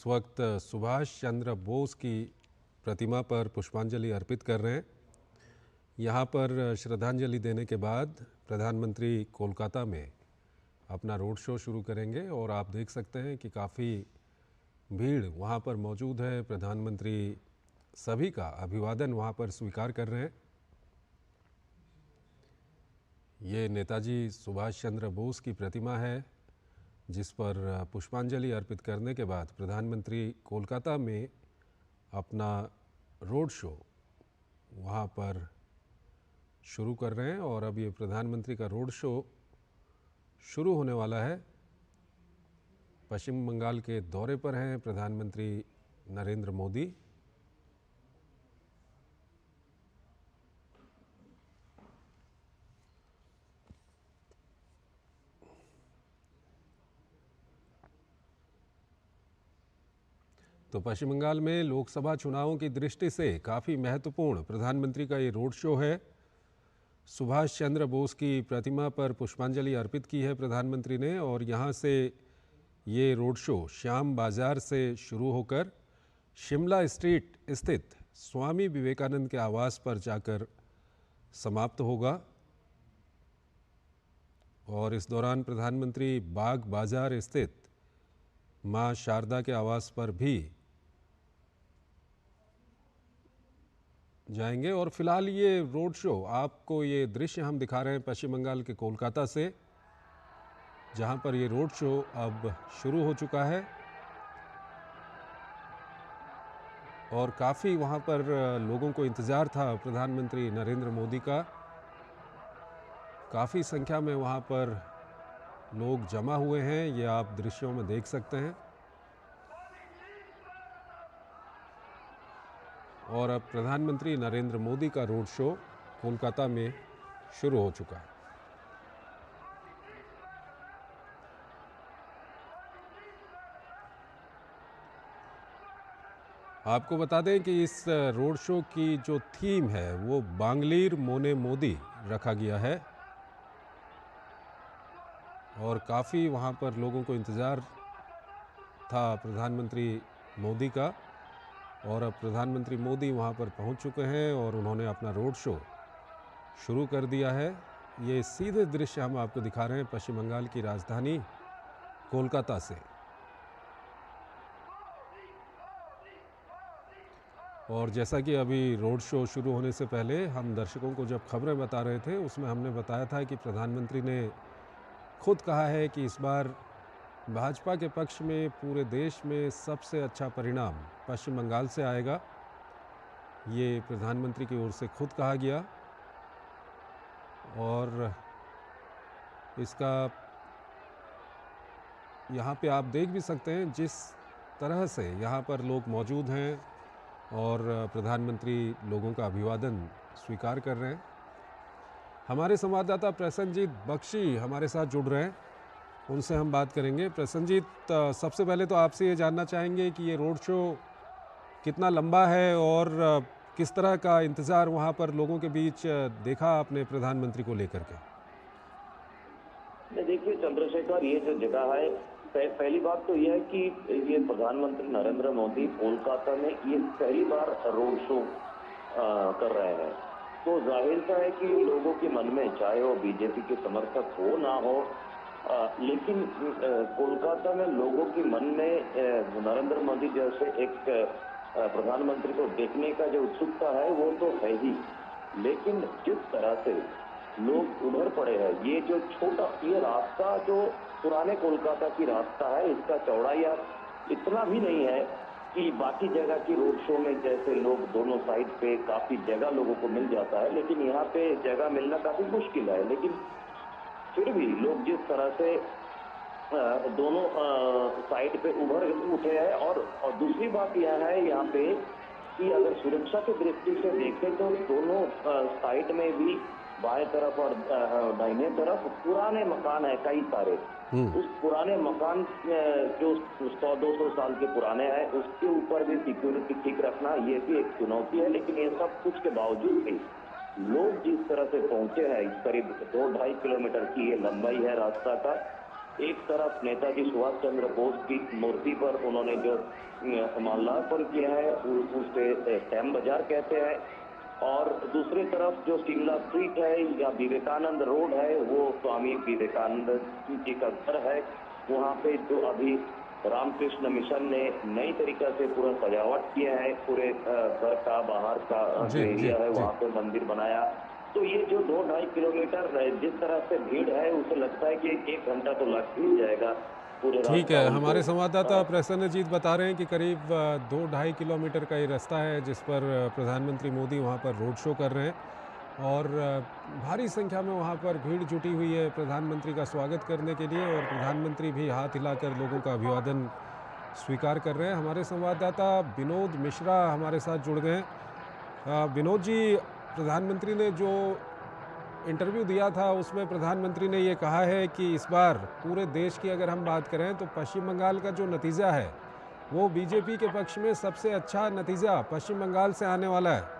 इस वक्त सुभाष चंद्र बोस की प्रतिमा पर पुष्पांजलि अर्पित कर रहे हैं। यहाँ पर श्रद्धांजलि देने के बाद प्रधानमंत्री कोलकाता में अपना रोड शो शुरू करेंगे और आप देख सकते हैं कि काफ़ी भीड़ वहाँ पर मौजूद है। प्रधानमंत्री सभी का अभिवादन वहाँ पर स्वीकार कर रहे हैं। ये नेताजी सुभाष चंद्र बोस की प्रतिमा है जिस पर पुष्पांजलि अर्पित करने के बाद प्रधानमंत्री कोलकाता में अपना रोड शो वहाँ पर शुरू कर रहे हैं और अब ये प्रधानमंत्री का रोड शो शुरू होने वाला है। पश्चिम बंगाल के दौरे पर हैं प्रधानमंत्री नरेंद्र मोदी। तो पश्चिम बंगाल में लोकसभा चुनावों की दृष्टि से काफ़ी महत्वपूर्ण प्रधानमंत्री का ये रोड शो है। सुभाष चंद्र बोस की प्रतिमा पर पुष्पांजलि अर्पित की है प्रधानमंत्री ने और यहाँ से ये रोड शो श्याम बाजार से शुरू होकर शिमला स्ट्रीट स्थित स्वामी विवेकानंद के आवास पर जाकर समाप्त होगा। और इस दौरान प्रधानमंत्री बाग बाजार स्थित मां शारदा के आवास पर भी जाएंगे। और फिलहाल ये रोड शो, आपको ये दृश्य हम दिखा रहे हैं पश्चिम बंगाल के कोलकाता से, जहां पर ये रोड शो अब शुरू हो चुका है और काफ़ी वहां पर लोगों को इंतज़ार था प्रधानमंत्री नरेंद्र मोदी का। काफ़ी संख्या में वहां पर लोग जमा हुए हैं, ये आप दृश्यों में देख सकते हैं। और अब प्रधानमंत्री नरेंद्र मोदी का रोड शो कोलकाता में शुरू हो चुका है। आपको बता दें कि इस रोड शो की जो थीम है वो बांग्लीर मोने मोदी रखा गया है और काफ़ी वहाँ पर लोगों को इंतज़ार था प्रधानमंत्री मोदी का। और अब प्रधानमंत्री मोदी वहाँ पर पहुँच चुके हैं और उन्होंने अपना रोड शो शुरू कर दिया है। ये सीधे दृश्य हम आपको दिखा रहे हैं पश्चिम बंगाल की राजधानी कोलकाता से। और जैसा कि अभी रोड शो शुरू होने से पहले हम दर्शकों को जब खबरें बता रहे थे उसमें हमने बताया था कि प्रधानमंत्री ने खुद कहा है कि इस बार भाजपा के पक्ष में पूरे देश में सबसे अच्छा परिणाम पश्चिम बंगाल से आएगा। ये प्रधानमंत्री की ओर से खुद कहा गया और इसका यहाँ पे आप देख भी सकते हैं जिस तरह से यहाँ पर लोग मौजूद हैं और प्रधानमंत्री लोगों का अभिवादन स्वीकार कर रहे हैं। हमारे संवाददाता प्रसन्नजीत बख्शी हमारे साथ जुड़ रहे हैं, उनसे हम बात करेंगे। प्रसन्नजीत, सबसे पहले तो आपसे ये जानना चाहेंगे कि ये रोड शो कितना लंबा है और किस तरह का इंतज़ार वहाँ पर लोगों के बीच देखा आपने प्रधानमंत्री को लेकर के? देखिए चंद्रशेखर, ये जो जगह है, पहली बात तो यह है कि ये प्रधानमंत्री नरेंद्र मोदी कोलकाता में ये पहली बार रोड शो कर रहे हैं। तो जाहिर सा है कि लोगों के मन में, चाहे वो बीजेपी के समर्थक हो ना हो, लेकिन कोलकाता में लोगों के मन में नरेंद्र मोदी जैसे एक प्रधानमंत्री को देखने का जो उत्सुकता है वो तो है ही। लेकिन जिस तरह से लोग उधर पड़े हैं, ये जो छोटा ये रास्ता जो पुराने कोलकाता की रास्ता है, इसका चौड़ाई इतना भी नहीं है कि बाकी जगह की रोड शो में जैसे लोग दोनों साइड पे काफी जगह लोगों को मिल जाता है, लेकिन यहाँ पे जगह मिलना काफी मुश्किल है। लेकिन फिर भी लोग जिस तरह से दोनों साइड पे उभर उठे हैं और दूसरी बात यह है यहाँ पे कि अगर सुरक्षा की दृष्टि से देखें तो दोनों साइड में भी बाएं तरफ और दाहिने तरफ पुराने मकान है कई सारे। उस पुराने मकान जो 100-200 साल के पुराने हैं, उसके ऊपर भी सिक्योरिटी ठीक रखना ये भी एक चुनौती है। लेकिन ये सब कुछ के बावजूद भी लोग जिस तरह से पहुंचे हैं, करीब 2-2.5 किलोमीटर की ये लंबाई है रास्ता का, एक तरफ नेताजी सुभाष चंद्र बोस की मूर्ति पर उन्होंने जो माल्यार्पण किया है उसे सैम बाजार कहते हैं, और दूसरी तरफ जो शिमला स्ट्रीट है या विवेकानंद रोड है वो स्वामी विवेकानंद जी का घर है। वहाँ पे जो अभी रामकृष्ण मिशन ने नई तरीका से पूरा सजावट किया है, पूरे घर का बाहर का जो एरिया है वहाँ पे मंदिर बनाया। तो ये जो 2-2.5 किलोमीटर जिस तरह से भीड़ है उसे लगता है कि 1 घंटा तो लग ही जाएगा पूरे ठीक है, हमारे संवाददाता प्रसन्नजीत बता रहे हैं कि करीब 2-2.5 किलोमीटर का ये रास्ता है जिस पर प्रधानमंत्री मोदी वहाँ पर रोड शो कर रहे हैं और भारी संख्या में वहाँ पर भीड़ जुटी हुई है प्रधानमंत्री का स्वागत करने के लिए और प्रधानमंत्री भी हाथ हिलाकर लोगों का अभिवादन स्वीकार कर रहे हैं। हमारे संवाददाता विनोद मिश्रा हमारे साथ जुड़ गए हैं। विनोद जी, प्रधानमंत्री ने जो इंटरव्यू दिया था उसमें प्रधानमंत्री ने ये कहा है कि इस बार पूरे देश की अगर हम बात करें तो पश्चिम बंगाल का जो नतीजा है वो बीजेपी के पक्ष में सबसे अच्छा नतीजा पश्चिम बंगाल से आने वाला है।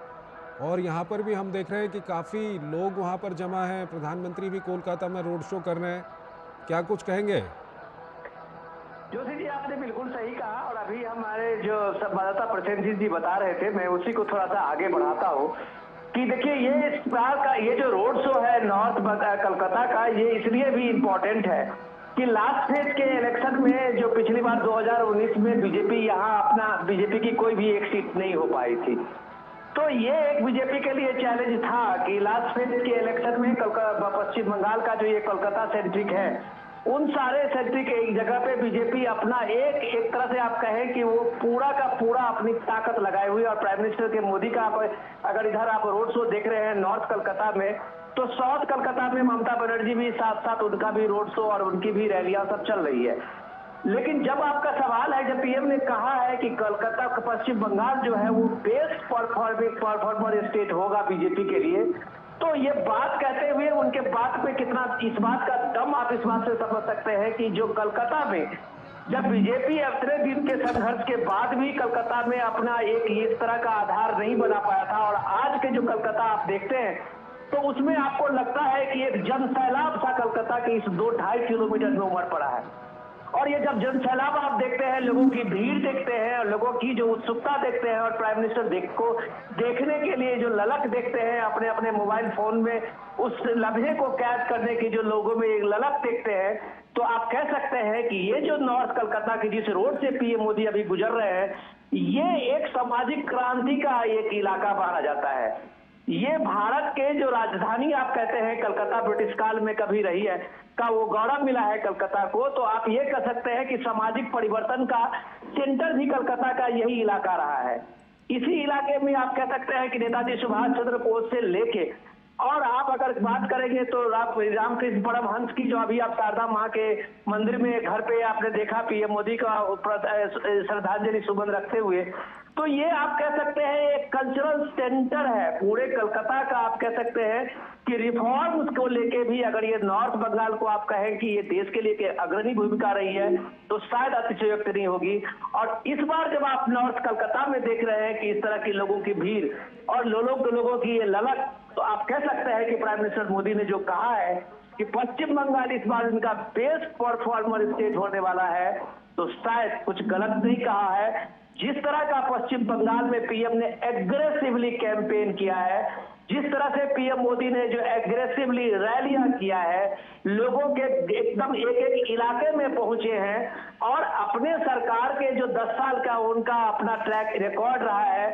और यहाँ पर भी हम देख रहे हैं कि काफ़ी लोग वहाँ पर जमा हैं, प्रधानमंत्री भी कोलकाता में रोड शो कर रहे हैं, क्या कुछ कहेंगे? जोशी जी, आपने बिल्कुल सही कहा और अभी हमारे जो संवाददाता प्रसेनजीत जी बता रहे थे, मैं उसी को थोड़ा सा आगे बढ़ाता हूँ कि देखिए ये इस बार का ये जो रोड शो है नॉर्थ कलकत्ता का, ये इसलिए भी इम्पोर्टेंट है कि लास्ट फेज के इलेक्शन में जो पिछली बार 2019 में बीजेपी की कोई भी एक सीट नहीं हो पाई थी, तो ये एक बीजेपी के लिए चैलेंज था कि लास्ट फेज के इलेक्शन में पश्चिम बंगाल का जो ये कोलकाता सेंट्रिक है उन सारे सेंट्रिक एक जगह पे बीजेपी अपना एक तरह से आप कहें कि वो पूरा का पूरा अपनी ताकत लगाई हुई। और प्राइम मिनिस्टर के मोदी का अगर इधर आप रोड शो देख रहे हैं नॉर्थ कलकत्ता में, तो साउथ कलकत्ता में ममता बनर्जी भी साथ साथ उनका भी रोड शो और उनकी भी रैलियां सब चल रही है। लेकिन जब आपका सवाल है, जब पीएम ने कहा है कि कलकत्ता का पश्चिम बंगाल जो है वो बेस्ट परफॉर्मर स्टेट होगा बीजेपी के लिए, तो ये बात कहते हुए उनके बात पे कितना इस बात का दम आप इस बात से समझ सकते हैं कि जो कलकत्ता में जब बीजेपी इतने दिन के संघर्ष के बाद भी कलकत्ता में अपना एक इस तरह का आधार नहीं बना पाया था, और आज के जो कलकत्ता आप देखते हैं तो उसमें आपको लगता है कि एक जन सैलाब सा कलकत्ता के इस 2-2.5 किलोमीटर में उमड़ पड़ा है। और ये जब जन सैलाब आप देखते हैं, लोगों की भीड़ देखते हैं और लोगों की जो उत्सुकता देखते हैं और प्राइम मिनिस्टर को देखने के लिए जो ललक देखते हैं अपने अपने मोबाइल फोन में, उस लम्हे को कैद करने की जो लोगों में एक ललक देखते हैं, तो आप कह सकते हैं कि ये जो नॉर्थ कलकत्ता की जिस रोड से पीएम मोदी अभी गुजर रहे हैं, ये एक सामाजिक क्रांति का एक इलाका माना जाता है। ये भारत के जो राजधानी आप कहते हैं कलकत्ता ब्रिटिश काल में कभी रही है का वो गौरव मिला है कलकत्ता को, तो आप ये कह सकते हैं कि सामाजिक परिवर्तन का सेंटर भी कलकत्ता का यही इलाका रहा है। इसी इलाके में आप कह सकते हैं कि नेताजी सुभाष चंद्र बोस से लेके, और आप अगर बात करेंगे तो रामकृष्ण परमहंस की जो अभी आप शारदा माँ के मंदिर में घर पे आपने देखा पीएम मोदी का श्रद्धांजलि सुमन रखते हुए, तो ये आप कह सकते हैं एक कल्चरल सेंटर है पूरे कलकत्ता का। आप कह सकते हैं कि रिफॉर्म्स को लेके भी अगर ये नॉर्थ बंगाल को आप कहें कि ये देश के लिए अग्रणी भूमिका रही है तो शायद अतिशयोक्ति नहीं होगी। और इस बार जब आप नॉर्थ कलकत्ता में देख रहे हैं कि इस तरह की लोगों की भीड़ और लोगों की ये ललक, तो आप कह सकते हैं कि प्राइम मिनिस्टर मोदी ने जो कहा है कि पश्चिम बंगाल इस बार इनका बेस्ट परफॉर्मर स्टेट होने वाला है, तो शायद कुछ गलत नहीं कहा है। जिस तरह का पश्चिम बंगाल में पीएम ने एग्रेसिवली कैंपेन किया है, जिस तरह से पीएम मोदी ने जो एग्रेसिवली रैलियां किया है, लोगों के एकदम एक एक इलाके में पहुंचे हैं और अपने सरकार के जो 10 साल का उनका अपना ट्रैक रिकॉर्ड रहा है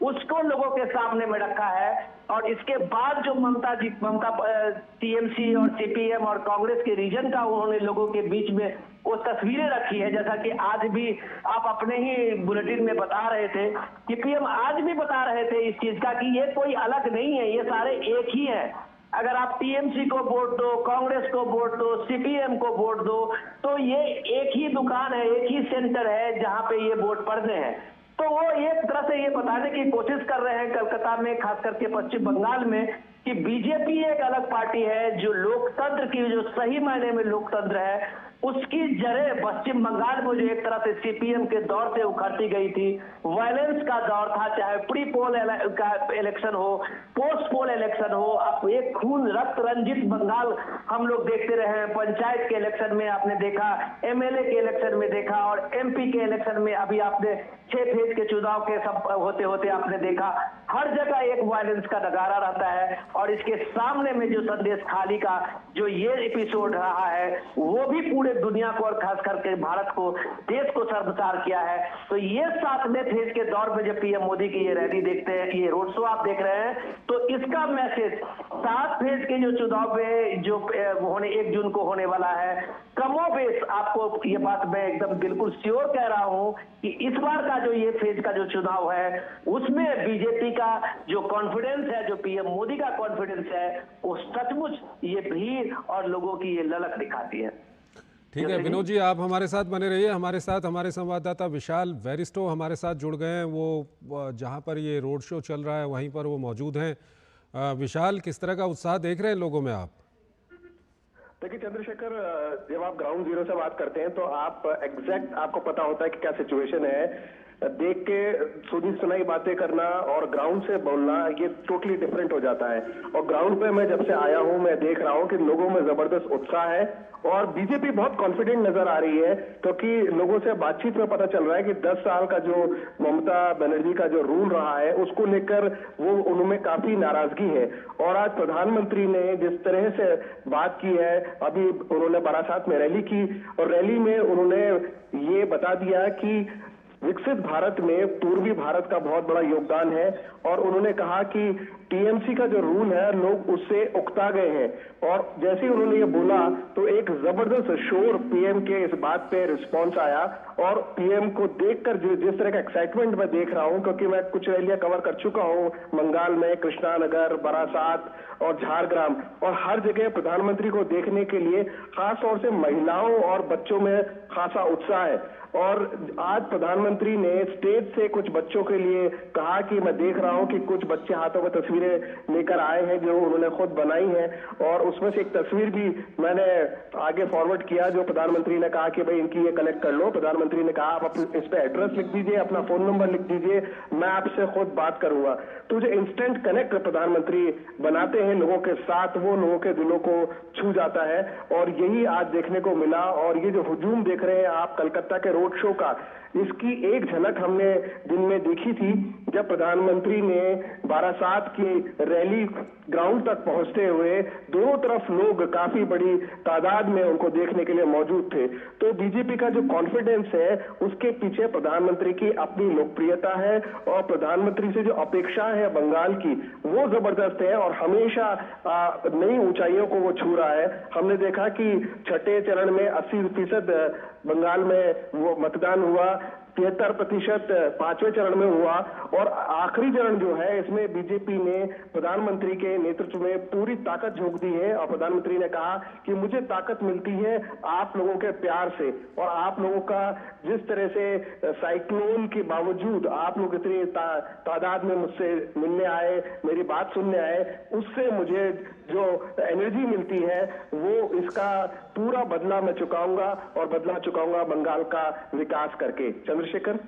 उसको लोगों के सामने में रखा है। और इसके बाद जो ममता टीएमसी और सीपीएम और कांग्रेस के रीजन का उन्होंने लोगों के बीच में वो तस्वीरें रखी है, जैसा कि आज भी आप अपने ही बुलेटिन में बता रहे थे कि पीएम आज भी बता रहे थे इस चीज का कि ये कोई अलग नहीं है, ये सारे एक ही है। अगर आप टीएमसी को वोट दो, कांग्रेस को वोट दो, सीपीएम को वोट दो, तो ये एक ही दुकान है, एक ही सेंटर है जहां पे ये वोट पड़ने हैं। तो वो एक तरह से ये बताने की कोशिश कर रहे हैं कलकत्ता में, खास करके पश्चिम बंगाल में, कि बीजेपी एक अलग पार्टी है जो लोकतंत्र की जो सही मायने में लोकतंत्र है उसकी जड़ें पश्चिम बंगाल में जो एक तरह से सीपीएम के दौर से उखड़ती गई थी, वायलेंस का दौर था, चाहे प्री पोल का इलेक्शन हो, पोस्ट पोल इलेक्शन इलेक्शन हो, आप एक खून रक्त रंजित बंगाल हम लोग देखते रहे हैं। पंचायत के इलेक्शन में आपने देखा, एमएलए के इलेक्शन में देखा, और एमपी के इलेक्शन में अभी आपने 6 फेज के चुनाव के सब होते होते आपने देखा, हर जगह एक वायलेंस का नगारा रहता है। और इसके सामने में जो संदेश खाली का जो ये एपिसोड रहा है, वो भी पूरे दुनिया को और खास करके भारत को, देश को शर्मसार किया है। तो ये 7वें फेज के दौर में जब पीएम मोदी की ये रैली देखते हैं, ये रोड शो आप देख रहे हैं, तो इसका मैसेज 7 फेज के जो चुनाव में जो होने 1 जून को होने वाला है, कमोबेश आपको ये बात मैं एकदम बिल्कुल श्योर कह रहा हूं कि इस बार का जो ये फेज का जो चुनाव है, उसमें बीजेपी का जो कॉन्फिडेंस है, जो पीएम मोदी का कॉन्फिडेंस है, वो सचमुच ये भीड़ और लोगों की ये ललक दिखाती है। ठीक है विनोद जी, आप हमारे साथ बने रहिए। हमारे साथ हमारे संवाददाता विशाल वेरिस्टो हमारे साथ जुड़ गए हैं। वो जहां पर ये रोड शो चल रहा है वहीं पर वो मौजूद हैं। विशाल, किस तरह का उत्साह देख रहे हैं लोगों में आप? देखिए चंद्रशेखर, जब आप ग्राउंड जीरो से बात करते हैं तो आप एग्जैक्ट आपको पता होता है कि क्या सिचुएशन है। देख के सुनी सुनाई बातें करना और ग्राउंड से बोलना, ये टोटली डिफरेंट हो जाता है। और ग्राउंड पे मैं जब से आया हूं, मैं देख रहा हूं कि लोगों में जबरदस्त उत्साह है और बीजेपी बहुत कॉन्फिडेंट नजर आ रही है, क्योंकि लोगों से बातचीत में पता चल रहा है कि 10 साल का जो ममता बनर्जी का जो रूल रहा है, उसको लेकर वो उनमें काफी नाराजगी है। और आज प्रधानमंत्री ने जिस तरह से बात की है, अभी उन्होंने बारासात में रैली की और रैली में उन्होंने ये बता दिया कि विकसित भारत में पूर्वी भारत का बहुत बड़ा योगदान है। और उन्होंने कहा कि टीएमसी का जो रूल है, लोग उससे उकता गए हैं। और जैसे ही उन्होंने ये बोला तो एक जबरदस्त शोर पीएम के इस बात पे रिस्पांस आया। और पीएम को देखकर जिस तरह का एक्साइटमेंट मैं देख रहा हूं, क्योंकि मैं कुछ रैलियां कवर कर चुका हूं बंगाल में, कृष्णानगर, बारासात और झारग्राम, और हर जगह प्रधानमंत्री को देखने के लिए खासतौर से महिलाओं और बच्चों में खासा उत्साह है। और आज प्रधानमंत्री ने स्टेज से कुछ बच्चों के लिए कहा कि मैं देख रहा हूं कि कुछ बच्चे हाथों में तस्वीरें लेकर आए हैं जो उन्होंने खुद बनाई हैं, और उसमें से एक तस्वीर भी मैंने आगे फॉरवर्ड किया जो प्रधानमंत्री ने कहा कि भाई इनकी ये कलेक्ट कर लो। प्रधानमंत्री ने कहा आप इस पे एड्रेस लिख दीजिए, अपना फोन नंबर लिख दीजिए, मैं आपसे खुद बात करूंगा। तो जो इंस्टेंट कनेक्ट प्रधानमंत्री बनाते हैं लोगों के साथ, वो लोगों के दिलों को छू जाता है। और यही आज देखने को मिला। और ये जो हुजूम देख रहे हैं आप कलकत्ता के रोड शो का, इसकी एक झलक हमने दिन में देखी थी जब प्रधानमंत्री ने बारासात की रैली ग्राउंड तक पहुंचते हुए दोनों तरफ लोग काफी बड़ी तादाद में उनको देखने के लिए मौजूद थे। तो बीजेपी का जो कॉन्फिडेंस है, उसके पीछे प्रधानमंत्री की अपनी लोकप्रियता है और प्रधानमंत्री से जो अपेक्षा है बंगाल की, वो जबरदस्त है और हमेशा नई ऊंचाइयों को वो छू रहा है। हमने देखा कि छठे चरण में 80% बंगाल में वो मतदान हुआ, 73% 5वें चरण में हुआ, और आखिरी चरण जो है इसमें बीजेपी ने प्रधानमंत्री के नेतृत्व में पूरी ताकत झोंक दी है। और प्रधानमंत्री ने कहा कि मुझे ताकत मिलती है आप लोगों के प्यार से, और आप लोगों का जिस तरह से साइक्लोन के बावजूद आप लोग इतनी तादाद में मुझसे मिलने आए, मेरी बात सुनने आए, उससे मुझे जो एनर्जी मिलती है वो इसका पूरा बदला मैं चुकाऊंगा और बदला चुकाऊंगा बंगाल का विकास करके। चंद्रशेखर,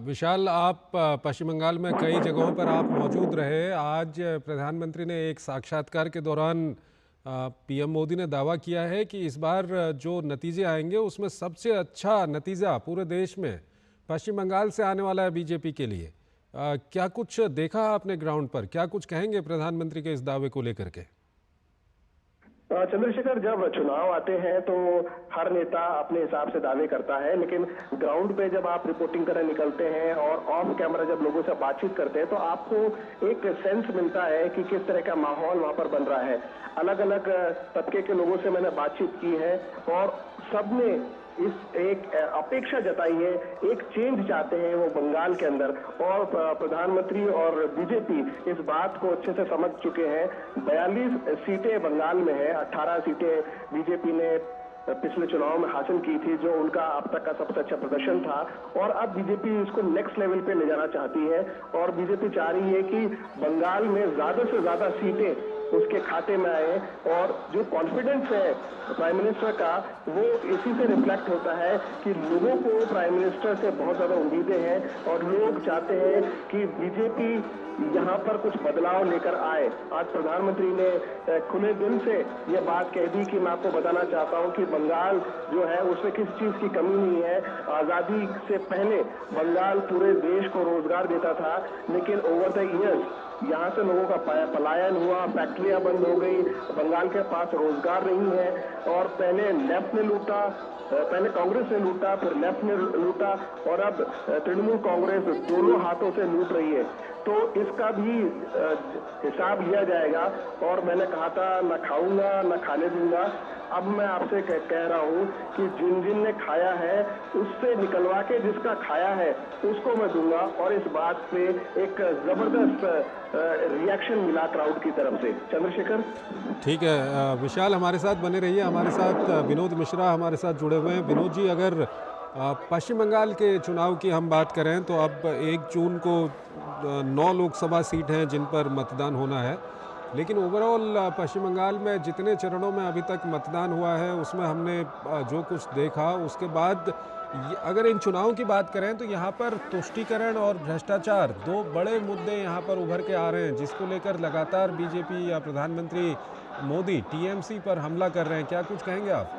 विशाल, आप पश्चिम बंगाल में कई जगहों पर आप मौजूद रहे। आज प्रधानमंत्री ने एक साक्षात्कार के दौरान पीएम मोदी ने दावा किया है कि इस बार जो नतीजे आएंगे उसमें सबसे अच्छा नतीजा पूरे देश में पश्चिम बंगाल से आने वाला है बीजेपी के लिए। क्या कुछ देखा आपने ग्राउंड पर? क्या कुछ कहेंगे प्रधानमंत्री के इस दावे को लेकर के? चंद्रशेखर, जब चुनाव आते हैं तो हर नेता अपने हिसाब से दावे करता है, लेकिन ग्राउंड पे जब आप रिपोर्टिंग करने निकलते हैं और ऑफ कैमरा जब लोगों से बातचीत करते हैं तो आपको एक सेंस मिलता है कि किस तरह का माहौल वहां पर बन रहा है। अलग अलग तबके के लोगों से मैंने बातचीत की है और सबने इस एक अपेक्षा जताई है, एक चेंज चाहते हैं वो बंगाल के अंदर। और प्रधानमंत्री और बीजेपी इस बात को अच्छे से समझ चुके हैं। 42 सीटें बंगाल में है, 18 सीटें बीजेपी ने पिछले चुनाव में हासिल की थी, जो उनका अब तक का सबसे अच्छा प्रदर्शन था। और अब बीजेपी इसको नेक्स्ट लेवल पे ले जाना चाहती है और बीजेपी चाह रही है कि बंगाल में ज्यादा से ज्यादा सीटें उसके खाते में आए। और जो कॉन्फिडेंस है प्राइम मिनिस्टर का, वो इसी से रिफ्लेक्ट होता है कि लोगों को प्राइम मिनिस्टर से बहुत ज्यादा उम्मीदें हैं और लोग चाहते हैं कि बीजेपी यहाँ पर कुछ बदलाव लेकर आए। आज प्रधानमंत्री ने खुले दिल से ये बात कह दी कि मैं आपको बताना चाहता हूँ कि बंगाल जो है उसमें किस चीज की कमी नहीं है। आजादी से पहले बंगाल पूरे देश को रोजगार देता था, लेकिन ओवर द ईयर्स यहाँ से लोगों का पलायन हुआ, फैक्ट्रियां बंद हो गई, बंगाल के पास रोजगार नहीं है। और पहले लेफ्ट ने लूटा, पहले कांग्रेस ने लूटा, फिर लेफ्ट ने लूटा, और अब तृणमूल कांग्रेस दोनों हाथों से लूट रही है। तो इसका भी हिसाब लिया जाएगा। और मैंने कहा था न खाऊंगा न खाने दूंगा, अब मैं आपसे कह रहा हूं कि जिन जिन ने खाया है उससे निकलवा के जिसका खाया है उसको मैं दूंगा। और इस बात पे एक जबरदस्त रिएक्शन मिला क्राउड की तरफ से। चंद्रशेखर, ठीक है, विशाल हमारे साथ बने रहिए। हमारे साथ विनोद मिश्रा हमारे साथ जुड़े हुए हैं। विनोद जी, अगर पश्चिम बंगाल के चुनाव की हम बात करें तो अब 1 जून को 9 लोकसभा सीट हैं जिन पर मतदान होना है, लेकिन ओवरऑल पश्चिम बंगाल में जितने चरणों में अभी तक मतदान हुआ है उसमें हमने जो कुछ देखा, उसके बाद अगर इन चुनावों की बात करें तो यहाँ पर तुष्टीकरण और भ्रष्टाचार 2 बड़े मुद्दे यहाँ पर उभर के आ रहे हैं, जिसको लेकर लगातार बीजेपी या प्रधानमंत्री मोदी टीएमसी पर हमला कर रहे हैं। क्या कुछ कहेंगे आप?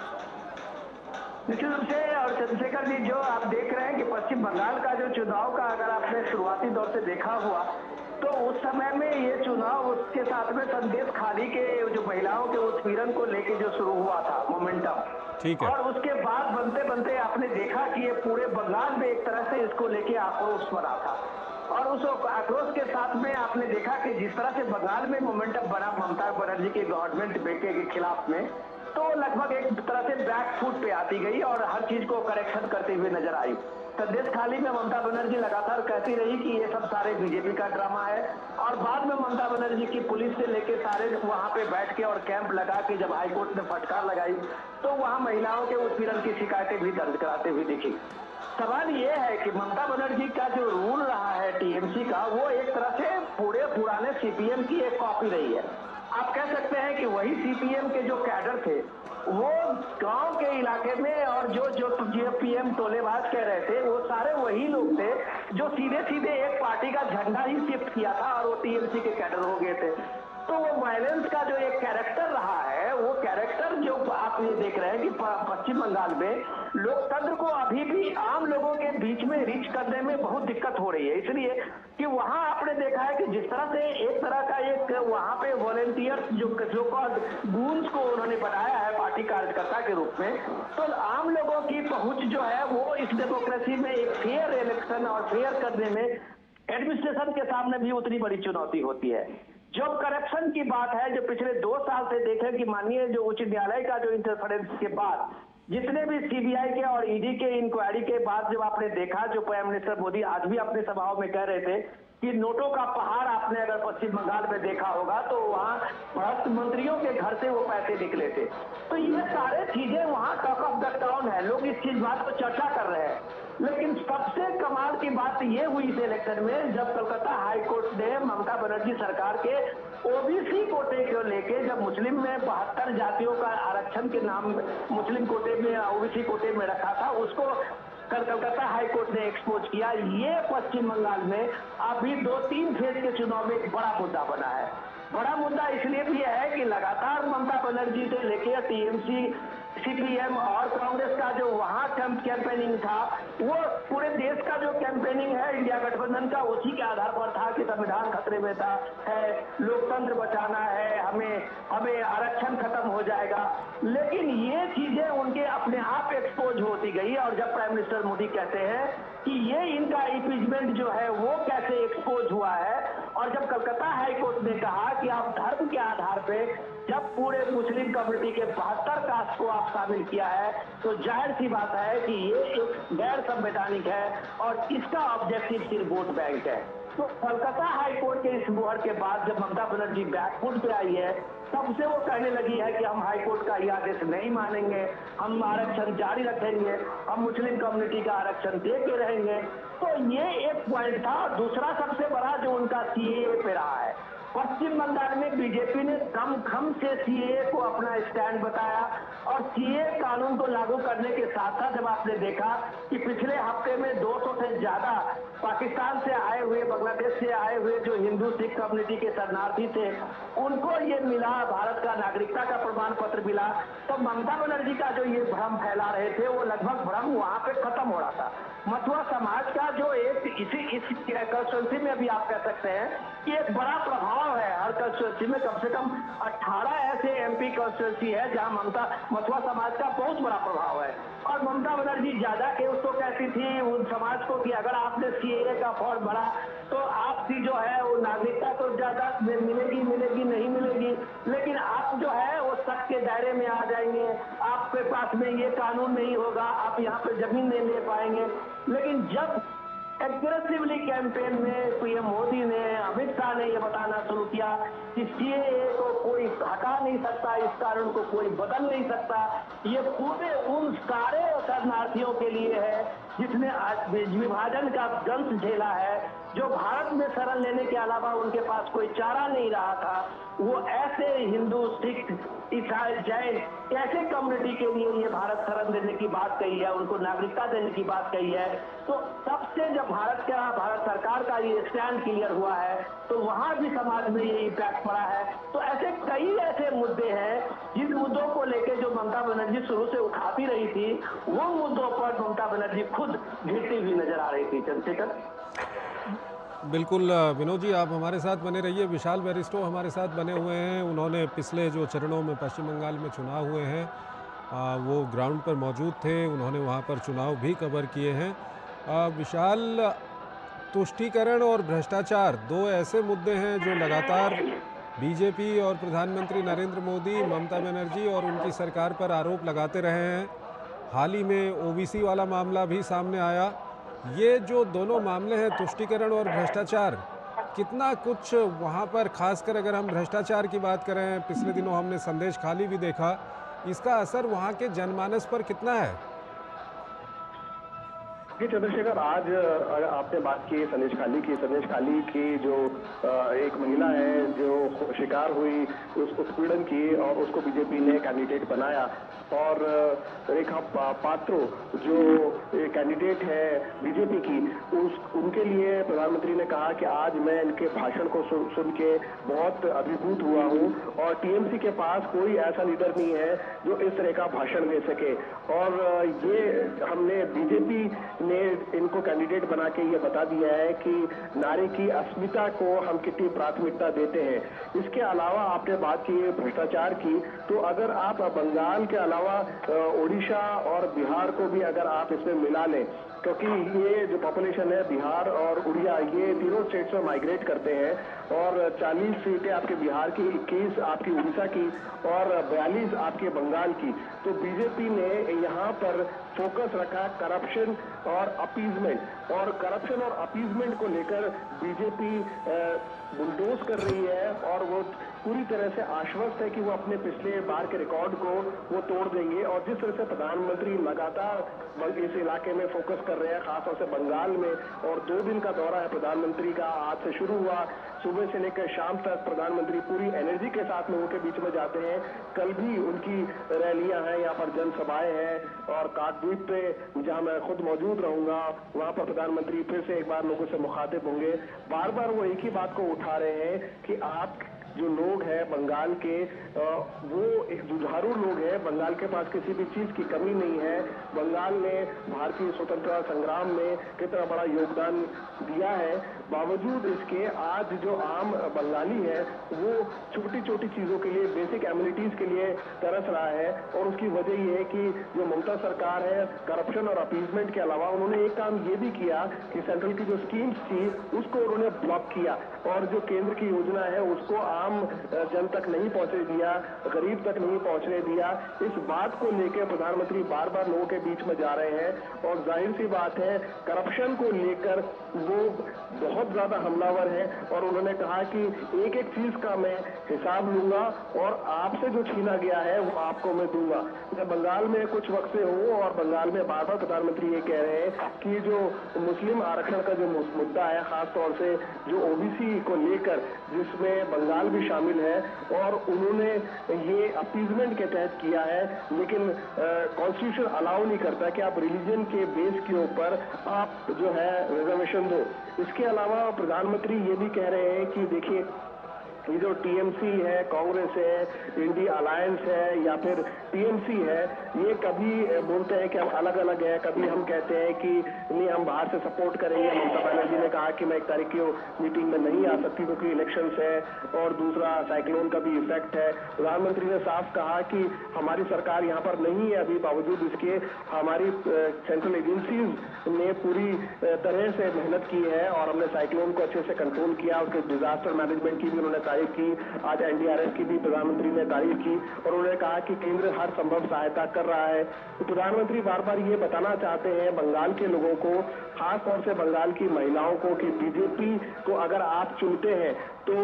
निश्चित रूप से। और चंद्रशेखर जी, जो आप देख रहे हैं कि पश्चिम बंगाल का जो चुनाव का अगर आपने शुरुआती दौर से देखा हुआ तो उस समय में ये चुनाव उसके साथ में संदेश खाली के जो महिलाओं के उत्पीड़न को लेके जो शुरू हुआ था मोमेंटम, ठीक है। और उसके बाद बनते बनते आपने देखा कि ये पूरे बंगाल में एक तरह से इसको लेके आक्रोश बना था। और उस आक्रोश के साथ में आपने देखा कि जिस तरह से बंगाल में मोमेंटम बना ममता बनर्जी के गवर्नमेंट बेटे के खिलाफ में, तो लगभग एक तरह से बैक फुट पे आती गई और हर चीज को करेक्शन करते हुए नजर आई। संदेश खाली में ममता बनर्जी लगातार कहती रही कि ये सब सारे बीजेपी का ड्रामा है, और बाद में ममता बनर्जी की पुलिस से लेके सारे वहां पे बैठ के और कैंप लगा के जब हाईकोर्ट ने फटकार लगाई तो वहां महिलाओं के उत्पीड़न की शिकायतें भी दर्ज कराते हुए दिखी। सवाल ये है कि ममता बनर्जी का जो रूल रहा है टीएमसी का, वो एक तरह से पूरे पुराने सीपीएम की एक कॉपी रही है। आप कह सकते हैं कि वही सीपीएम के जो कैडर थे वो गांव के इलाके में, और जो पीएम टोलेबाज कह रहे थे, वो सारे वही लोग थे जो सीधे सीधे एक पार्टी का झंडा ही शिफ्ट किया था और वो टीएमसी के कैडर हो गए थे। तो वो वायलेंस का जो एक कैरेक्टर रहा है, वो कैरेक्टर जो आप ये देख रहे हैं कि पश्चिम बंगाल में लोकतंत्र को अभी भी आम लोगों के बीच में रीच करने में बहुत दिक्कत हो रही है, इसलिए कि वहां आपने देखा है कि जिस तरह से एक तरह का एक वहां पे वॉलेंटियर्स जो गूंज को उन्होंने बनाया है पार्टी कार्यकर्ता के रूप में, तो आम लोगों की पहुंच जो है वो इस डेमोक्रेसी में एक फेयर इलेक्शन और फेयर करने में एडमिनिस्ट्रेशन के सामने भी उतनी बड़ी चुनौती होती है। जब करप्शन की बात है, जो पिछले 2 साल से देखें कि माननीय जो उच्च न्यायालय का जो इंटरफेरेंस के बाद जितने भी सीबीआई के और ईडी के इंक्वायरी के बाद जब आपने देखा, जो प्राइम मिनिस्टर मोदी आज भी अपने सभाओं में कह रहे थे कि नोटों का पहाड़ आपने अगर पश्चिम बंगाल में देखा होगा तो वहाँ भ्रष्ट मंत्रियों के घर से वो पैसे निकले थे। तो ये सारे चीजें वहाँ टॉक ऑफ द टाउन है, लोग इस चीज बात पर चर्चा कर रहे हैं। लेकिन सबसे कमाल की बात ये हुई इस इलेक्शन में जब कलकत्ता हाई कोर्ट ने ममता बनर्जी सरकार के ओबीसी कोटे को लेके, जब मुस्लिम में 72 जातियों का आरक्षण के नाम मुस्लिम कोटे में ओबीसी कोटे में रखा था, उसको कलकत्ता हाई कोर्ट ने एक्सपोज किया। ये पश्चिम बंगाल में अभी 2-3 फेज के चुनाव में एक बड़ा मुद्दा बना है। बड़ा मुद्दा इसलिए भी है कि लगातार ममता बनर्जी से लेकर टीएमसी, सीपीएम और कांग्रेस का जो वहां कैंपेनिंग था, वो पूरे देश का जो कैंपेनिंग है इंडिया गठबंधन का, उसी के आधार पर था कि संविधान खतरे में था, है लोकतंत्र बचाना है, हमें आरक्षण खत्म हो जाएगा। लेकिन ये चीजें उनके अपने आप एक्सपोज होती गई, और जब प्राइम मिनिस्टर मोदी कहते हैं कि ये इनका इम्पीचमेंट जो है वो कैसे एक्सपोज हुआ है, और जब कलकत्ता हाई कोर्ट ने कहा कि आप धर्म के आधार पे जब पूरे मुस्लिम कम्युनिटी के 72 कास्ट को आप शामिल किया है, तो जाहिर सी बात है कि ये एक गैर संवैधानिक है और इसका ऑब्जेक्टिव सिर्फ वोट बैंक है। तो कलकत्ता हाई कोर्ट के इस मुहर के बाद जब ममता बनर्जी बैकफुट पे आई है, तब से वो कहने लगी है कि हम हाई कोर्ट का ये आदेश नहीं मानेंगे, हम आरक्षण जारी रखेंगे, हम मुस्लिम कम्युनिटी का आरक्षण दे के रहेंगे। तो ये एक पॉइंट था। दूसरा सबसे बड़ा जो उनका सीएए पे रहा है, पश्चिम बंगाल में बीजेपी ने दमखम से सीएए को अपना स्टैंड बताया और सीएए कानून को लागू करने के साथ साथ जब आपने देखा कि पिछले हफ्ते में 200 से ज्यादा पाकिस्तान से आए हुए, बांग्लादेश से आए हुए जो हिंदू सिख कम्युनिटी के शरणार्थी थे, उनको ये मिला, भारत का नागरिकता का प्रमाण पत्र मिला, तो ममता बनर्जी का जो ये भ्रम फैला रहे थे वो लगभग भ्रम वहां पे खत्म हो रहा था। मथुरा समाज का जो एक इस कंस्टिट्यूंसी में भी आप कह सकते हैं कि एक बड़ा प्रभाव है। हर कंस्टिट्यूंसी में कम से कम 18 ऐसे एमपी कंस्टिट्यूंसी है जहां मथुरा समाज का बहुत बड़ा प्रभाव है। और ममता बनर्जी ज्यादा के उसको कहती थी उन समाज को कि अगर आपने सीएए का फॉर्म भरा तो आपकी जो है वो नागरिकता तो ज्यादा मिलेगी नहीं मिलेगी, लेकिन आप जो है वो सख्त के दायरे में आ जाएंगे, आपके पास में ये कानून नहीं होगा, आप यहाँ पे जमीन नहीं ले पाएंगे। लेकिन जब एग्रेसिवली कैंपेन में पीएम मोदी ने, अमित शाह ने यह बताना शुरू किया कि सीएए को कोई हटा नहीं सकता, इस कानून को कोई बदल नहीं सकता, ये पूरे उन सारे शरणार्थियों के लिए है जिसने आज विभाजन का दंश झेला है, जो भारत में शरण लेने के अलावा उनके पास कोई चारा नहीं रहा था, वो ऐसे हिंदू सिख ईसाई जैन ऐसे कम्युनिटी के लिए ये भारत शरण देने की बात कही है, उनको नागरिकता देने की बात कही है। तो तब से जब भारत सरकार का ये स्टैंड क्लियर हुआ है तो वहां भी समाज में ये इम्पैक्ट पड़ा है। तो ऐसे कई ऐसे मुद्दे हैं जिन मुद्दों को लेकर जो ममता बनर्जी शुरू से उठाती रही थी, वो मुद्दों पर ममता बनर्जी खुद घिरती हुई नजर आ रही थी। चंद्रशेखर, बिल्कुल विनोद जी, आप हमारे साथ बने रहिए। विशाल बैरिस्टो हमारे साथ बने हुए हैं, उन्होंने पिछले जो चरणों में पश्चिम बंगाल में चुनाव हुए हैं वो ग्राउंड पर मौजूद थे, उन्होंने वहाँ पर चुनाव भी कवर किए हैं। विशाल, तुष्टीकरण और भ्रष्टाचार दो ऐसे मुद्दे हैं जो लगातार बीजेपी और प्रधानमंत्री नरेंद्र मोदी, ममता बनर्जी और उनकी सरकार पर आरोप लगाते रहे हैं। हाल ही में ओबीसी वाला मामला भी सामने आया। ये जो दोनों मामले हैं, तुष्टीकरण और भ्रष्टाचार, कितना कुछ वहाँ पर, खासकर अगर हम भ्रष्टाचार की बात करें, पिछले दिनों हमने संदेश खाली भी देखा, इसका असर वहाँ के जनमानस पर कितना है? जी चंद्रशेखर, आज आपने बात की संदेश खाली की जो एक महिला है जो शिकार हुई उस उत्पीड़न की और उसको बीजेपी ने कैंडिडेट बनाया, और रेखा पात्रो जो कैंडिडेट है बीजेपी की, उनके लिए प्रधानमंत्री ने कहा कि आज मैं इनके भाषण को सुन के बहुत अभिभूत हुआ हूँ और टीएमसी के पास कोई ऐसा लीडर नहीं है जो इस तरह का भाषण दे सके। और ये हमने बीजेपी ने इनको कैंडिडेट बना के ये बता दिया है कि नारी की अस्मिता को हम कितनी प्राथमिकता देते हैं। इसके अलावा आपने बात की भ्रष्टाचार की, तो अगर आप बंगाल के अलावा ओडिशा और बिहार को भी अगर आप इसमें मिला लें, क्योंकि ये जो पॉपुलेशन है बिहार और उड़िया, ये तीनों स्टेट्स में माइग्रेट करते हैं, और 40 सीटें आपके बिहार की, 21 आपकी उड़ीसा की और 42 आपके बंगाल की। तो बीजेपी ने यहाँ पर फोकस रखा करप्शन और अपीजमेंट, और करप्शन और अपीजमेंट को लेकर बीजेपी बुलडोज कर रही है और वो पूरी तरह से आश्वस्त है कि वो अपने पिछले बार के रिकॉर्ड को वो तोड़ देंगे। और जिस तरह से प्रधानमंत्री लगातार इस इलाके में फोकस कर रहे हैं, खासतौर से बंगाल में, और 2 दिन का दौरा है प्रधानमंत्री का, आज से शुरू हुआ, सुबह से लेकर शाम तक प्रधानमंत्री पूरी एनर्जी के साथ लोगों के बीच में जाते हैं। कल भी उनकी रैलियां हैं, यहाँ पर जनसभाएं हैं, और काकद्वीप पे जहां मैं खुद मौजूद रहूंगा, वहां पर प्रधानमंत्री फिर से एक बार लोगों से मुखातिब होंगे। बार बार वो एक ही बात को उठा रहे हैं कि आप जो लोग हैं बंगाल के, वो एक जुझारू लोग हैं, बंगाल के पास किसी भी चीज की कमी नहीं है। बंगाल ने भारतीय स्वतंत्रता संग्राम में कितना बड़ा योगदान दिया है, बावजूद इसके आज जो आम बंगाली है वो छोटी छोटी चीजों के लिए, बेसिक एमिनिटीज के लिए तरस रहा है। और उसकी वजह ये है कि जो ममता सरकार है, करप्शन और अपीजमेंट के अलावा उन्होंने एक काम ये भी किया कि सेंट्रल की जो स्कीम्स थी उसको उन्होंने ब्लॉक किया, और जो केंद्र की योजना है उसको आम जन तक नहीं पहुंचने दिया, गरीब तक नहीं पहुंचने दिया। इस बात को लेकर प्रधानमंत्री बार बार लोगों के बीच में जा रहे हैं, और जाहिर सी बात है करप्शन को लेकर वो बहुत ज्यादा हमलावर है और उन्होंने कहा कि एक एक चीज का मैं हिसाब लूंगा और आपसे जो छीना गया है वो आपको मैं दूंगा। मैं बंगाल में कुछ वक्त से हूँ और बंगाल में बार बार प्रधानमंत्री ये कह रहे हैं कि जो मुस्लिम आरक्षण का जो मुद्दा है, खासतौर से जो ओबीसी को लेकर, जिसमें बंगाल भी शामिल है, और उन्होंने ये अपीजमेंट के तहत किया है, लेकिन कॉन्स्टिट्यूशन अलाउ नहीं करता कि आप रिलीजन के बेस के ऊपर आप जो है रिजर्वेशन दो। इसके अलावा प्रधानमंत्री ये भी कह रहे हैं कि देखिए, ये जो टीएमसी है, कांग्रेस है, इंडिया अलायंस है या फिर टीएमसी है, ये कभी बोलते हैं कि हम अलग अलग है, कभी हम कहते हैं कि नहीं हम बाहर से सपोर्ट करेंगे। ममता बनर्जी ने कहा कि मैं 1 तारीख की मीटिंग में नहीं आ सकती क्योंकि इलेक्शंस है, और दूसरा साइक्लोन का भी इफेक्ट है। प्रधानमंत्री ने साफ कहा कि हमारी सरकार यहाँ पर नहीं है अभी, बावजूद इसके हमारी सेंट्रल एजेंसीज ने पूरी तरह से मेहनत की है और हमने साइक्लोन को अच्छे से कंट्रोल किया। उसके डिजास्टर मैनेजमेंट की भी उन्होंने तारीफ की। आज एनडीआरएफ की भी प्रधानमंत्री ने तारीफ की और उन्होंने कहा कि केंद्र हर संभव सहायता कर रहा है। तो प्रधानमंत्री बार बार ये बताना चाहते हैं बंगाल के लोगों को, खासतौर से बंगाल की महिलाओं को, कि बीजेपी को अगर आप चुनते हैं तो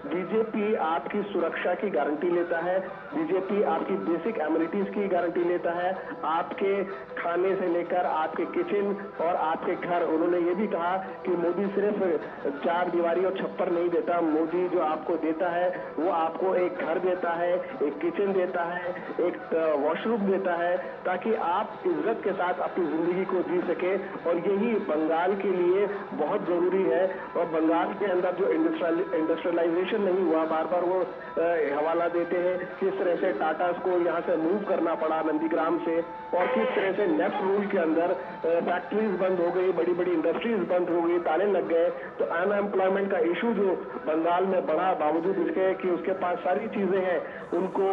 बीजेपी आपकी सुरक्षा की गारंटी लेता है, बीजेपी आपकी बेसिक एमिनिटीज की गारंटी लेता है, आपके खाने से लेकर आपके किचन और आपके घर। उन्होंने ये भी कहा कि मोदी सिर्फ 4 दीवारी और छप्पर नहीं देता, मोदी जो आपको देता है वो आपको एक घर देता है, एक किचन देता है, एक वॉशरूम देता है, ताकि आप इज्जत के साथ अपनी जिंदगी को जी सके। और यही बंगाल के लिए बहुत जरूरी है। और बंगाल के अंदर जो इंडस्ट्रियलाइजेशन नहीं हुआ, बार बार वो हवाला देते हैं किस तरह से टाटा को यहाँ से मूव करना पड़ा नंदीग्राम से, और किस तरह से नेफ्ट रूल के अंदर फैक्ट्रीज बंद हो गई, बड़ी बड़ी इंडस्ट्रीज बंद हो गई, ताले लग गए। तो अनएम्प्लॉयमेंट का इशू जो बंगाल में बढ़ा, बावजूद इसके कि उसके पास सारी चीजें हैं, उनको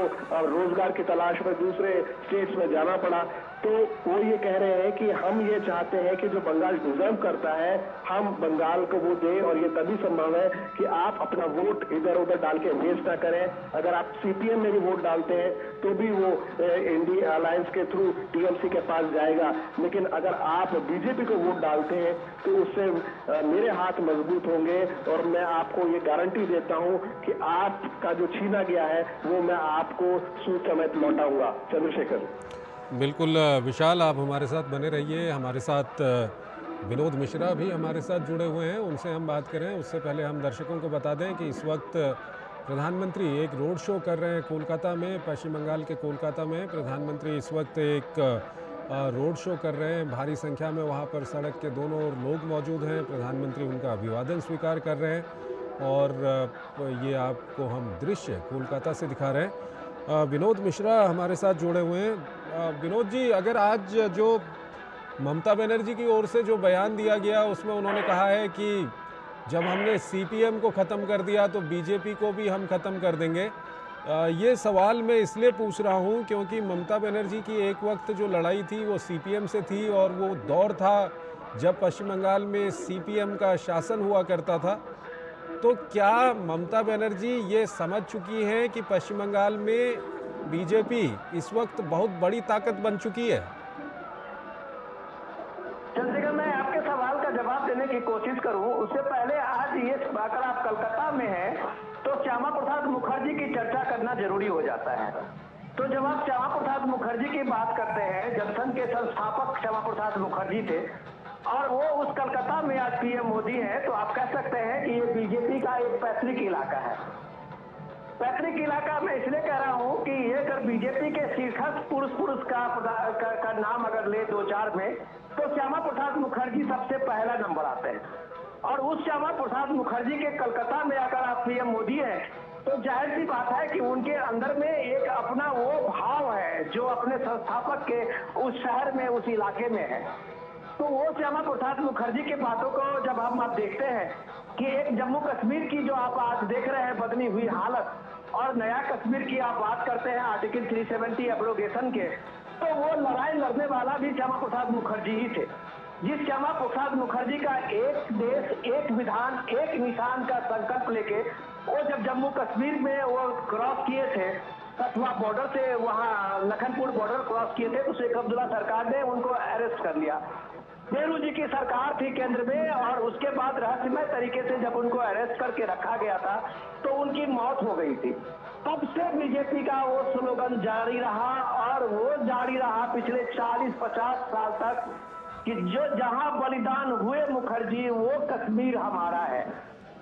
रोजगार की तलाश में दूसरे स्टेट्स में जाना पड़ा। तो वो ये कह रहे हैं कि हम ये चाहते हैं कि जो बंगाल डिजर्व करता है हम बंगाल को वो दें, और ये तभी संभव है कि आप अपना वोट इधर उधर डाल के वेस्ट ना करें। अगर आप सीपीएम में भी वोट डालते हैं तो भी वो इंडिया अलायंस के थ्रू टीएमसी के पास जाएगा, लेकिन अगर आप बीजेपी को वोट डालते हैं तो उससे मेरे हाथ मजबूत होंगे, और मैं आपको ये गारंटी देता हूं कि आपका जो छीना गया है वो मैं आपको सूद समेत लौटाऊंगा। चंद्रशेखर। बिल्कुल विशाल, आप हमारे साथ बने रहिए। हमारे साथ विनोद मिश्रा भी हमारे साथ जुड़े हुए हैं, उनसे हम बात करें। उससे पहले हम दर्शकों को बता दें कि इस वक्त प्रधानमंत्री एक रोड शो कर रहे हैं कोलकाता में, पश्चिम बंगाल के कोलकाता में। प्रधानमंत्री इस वक्त एक रोड शो कर रहे हैं, भारी संख्या में वहाँ पर सड़क के दोनों ओर लोग मौजूद हैं। प्रधानमंत्री उनका अभिवादन स्वीकार कर रहे हैं और ये आपको हम दृश्य कोलकाता से दिखा रहे हैं। विनोद मिश्रा हमारे साथ जुड़े हुए हैं। विनोद जी, अगर आज जो ममता बनर्जी की ओर से जो बयान दिया गया उसमें उन्होंने कहा है कि जब हमने सीपीएम को ख़त्म कर दिया तो बीजेपी को भी हम ख़त्म कर देंगे, ये सवाल मैं इसलिए पूछ रहा हूँ क्योंकि ममता बनर्जी की एक वक्त जो लड़ाई थी वो सीपीएम से थी, और वो दौर था जब पश्चिम बंगाल में सीपीएम का शासन हुआ करता था। तो क्या ममता बनर्जी ये समझ चुकी हैं कि पश्चिम बंगाल में बीजेपी इस वक्त बहुत बड़ी ताकत बन चुकी है? चंद्रशेखर, मैं आपके सवाल का जवाब देने की कोशिश करूं उससे पहले आज ये अगर आप कलकत्ता में हैं तो श्यामा प्रसाद मुखर्जी की चर्चा करना जरूरी हो जाता है। तो जब आप श्यामा प्रसाद मुखर्जी की बात करते हैं, जनसंघ के संस्थापक श्यामा प्रसाद मुखर्जी थे और वो उस कलकत्ता में आज पीएम मोदी है, तो आप कह सकते हैं कि ये बीजेपी का एक पैतृक इलाका है। पैतृक इलाका मैं इसलिए कह रहा हूं कि ये अगर बीजेपी के शीर्षक पुरुष का नाम अगर ले 2-4 में, तो श्यामा प्रसाद मुखर्जी सबसे पहला नंबर आते हैं। और उस श्यामा प्रसाद मुखर्जी के कलकत्ता में अगर आप पीएम मोदी है तो जाहिर सी बात है कि उनके अंदर में एक अपना वो भाव है जो अपने संस्थापक के उस शहर में, उस इलाके में है। तो वो श्यामा प्रसाद मुखर्जी के बातों को जब हम आप देखते हैं कि एक जम्मू कश्मीर की जो आप आज देख रहे हैं बदली हुई हालत, और नया कश्मीर की आप बात करते हैं आर्टिकल 370 एब्रोगेशन के, तो वो लड़ाई लड़ने वाला भी श्यामा प्रसाद मुखर्जी ही थे। जिस श्यामा प्रसाद मुखर्जी का एक देश एक विधान एक निशान का संकल्प लेके वो जब जम्मू कश्मीर में वो क्रॉस किए थे, कठुआ बॉर्डर से वहाँ लखनपुर बॉर्डर क्रॉस किए थे, तो शेख अब्दुल्ला सरकार ने उनको अरेस्ट कर लिया। नेहरू जी की सरकार थी केंद्र में, और उसके बाद रहस्यमय तरीके से जब उनको अरेस्ट करके रखा गया था तो उनकी मौत हो गई थी। तब से बीजेपी का वो स्लोगन जारी रहा, और वो जारी रहा पिछले 40-50 साल तक कि जो जहां बलिदान हुए मुखर्जी वो कश्मीर हमारा है।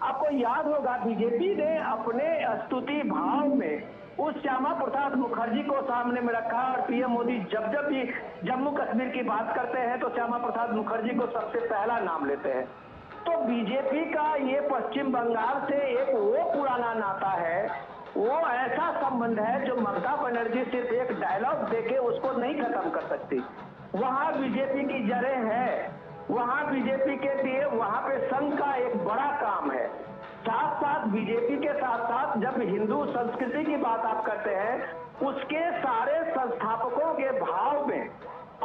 आपको याद होगा बीजेपी ने अपने स्तुति भाव में उस श्यामा प्रसाद मुखर्जी को सामने में रखा, और पीएम मोदी जब जब भी जम्मू कश्मीर की बात करते हैं तो श्यामा प्रसाद मुखर्जी को सबसे पहला नाम लेते हैं। तो बीजेपी का ये पश्चिम बंगाल से एक वो पुराना नाता है, वो ऐसा संबंध है जो ममता बनर्जी सिर्फ एक डायलॉग देके उसको नहीं खत्म कर सकती। वहां बीजेपी की जड़ें हैं, वहां बीजेपी के लिए वहां पे संघ का एक बड़ा काम है। साथ साथ बीजेपी के साथ साथ जब हिंदू संस्कृति की बात आप करते हैं, उसके सारे संस्थापकों के भाव में,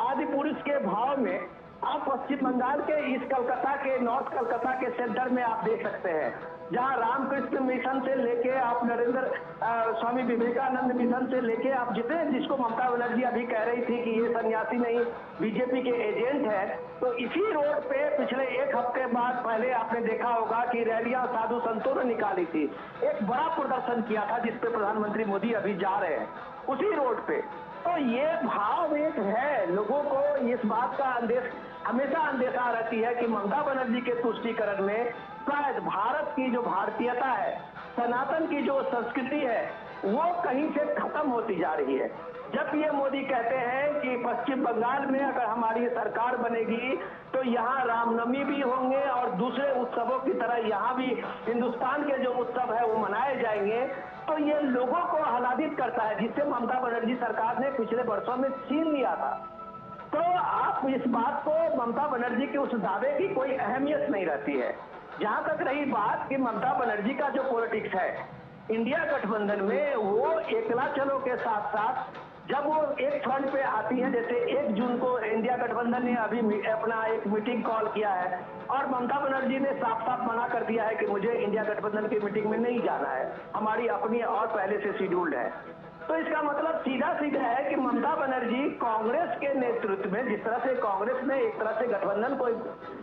आदि पुरुष के भाव में आप पश्चिम बंगाल के इस कलकत्ता के, नॉर्थ कलकत्ता के सेंटर में आप देख सकते हैं, जहां रामकृष्ण मिशन से लेके आप स्वामी विवेकानंद मिशन से लेके आप जितने, जिसको ममता बनर्जी अभी कह रही थी कि ये सन्यासी नहीं बीजेपी के एजेंट है, तो इसी रोड पे पिछले एक हफ्ते बाद पहले आपने देखा होगा कि रैलियां साधु संतों ने निकाली थी, एक बड़ा प्रदर्शन किया था जिसपे प्रधानमंत्री मोदी अभी जा रहे हैं उसी रोड पे। तो ये भाव एक है, लोगों को इस बात का हमेशा अंदेशा रहती है कि ममता बनर्जी के तुष्टीकरण में शायद भारत की जो भारतीयता है, सनातन की जो संस्कृति है, वो कहीं से खत्म होती जा रही है। जब ये मोदी कहते हैं कि पश्चिम बंगाल में अगर हमारी सरकार बनेगी तो यहाँ रामनवमी भी होंगे और दूसरे उत्सवों की तरह यहाँ भी हिंदुस्तान के जो उत्सव है वो मनाए जाएंगे, तो ये लोगों को आह्लादित करता है, जिससे ममता बनर्जी सरकार ने पिछले वर्षों में छीन लिया था। तो आप इस बात को, ममता बनर्जी के उस दावे की कोई अहमियत नहीं रहती है। जहां तक रही बात कि ममता बनर्जी का जो पॉलिटिक्स है इंडिया गठबंधन में, वो एकला चलो के साथ साथ जब वो एक फ्रंट पे आती है, जैसे 1 जून को इंडिया गठबंधन ने अभी अपना एक मीटिंग कॉल किया है और ममता बनर्जी ने साफ साफ मना कर दिया है कि मुझे इंडिया गठबंधन की मीटिंग में नहीं जाना है, हमारी अपनी और पहले से शेड्यूल्ड है। तो इसका मतलब सीधा सीधा है कि ममता बनर्जी कांग्रेस के नेतृत्व में, जिस तरह से कांग्रेस ने एक तरह से गठबंधन को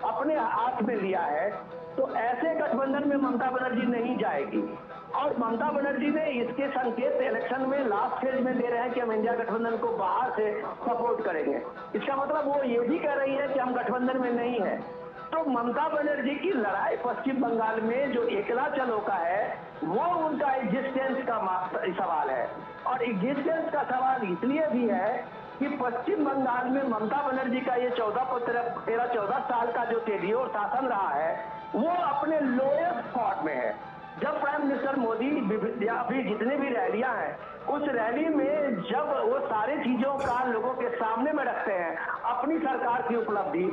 अपने हाथ में लिया है, तो ऐसे गठबंधन में ममता बनर्जी नहीं जाएगी। और ममता बनर्जी ने इसके संकेत इलेक्शन में लास्ट फेज में दे रहे हैं कि हम इंडिया गठबंधन को बाहर से सपोर्ट करेंगे। इसका मतलब वो ये भी कह रही है कि हम गठबंधन में नहीं है। तो ममता बनर्जी की लड़ाई पश्चिम बंगाल में जो एकला चलो का है, वो उनका एग्जिस्टेंस का सवाल है। और एग्जिस्टेंस का सवाल इसलिए भी है कि पश्चिम बंगाल में ममता बनर्जी का ये 13-14 साल का जो टेन्योर शासन रहा है, वो अपने लोएस्ट स्पॉट में है। जब प्राइम मिनिस्टर मोदी अभी जितनी भी रैलियां हैं, उस रैली में जब वो सारी चीजों का लोगों के सामने में रखते हैं, अपनी सरकार की उपलब्धि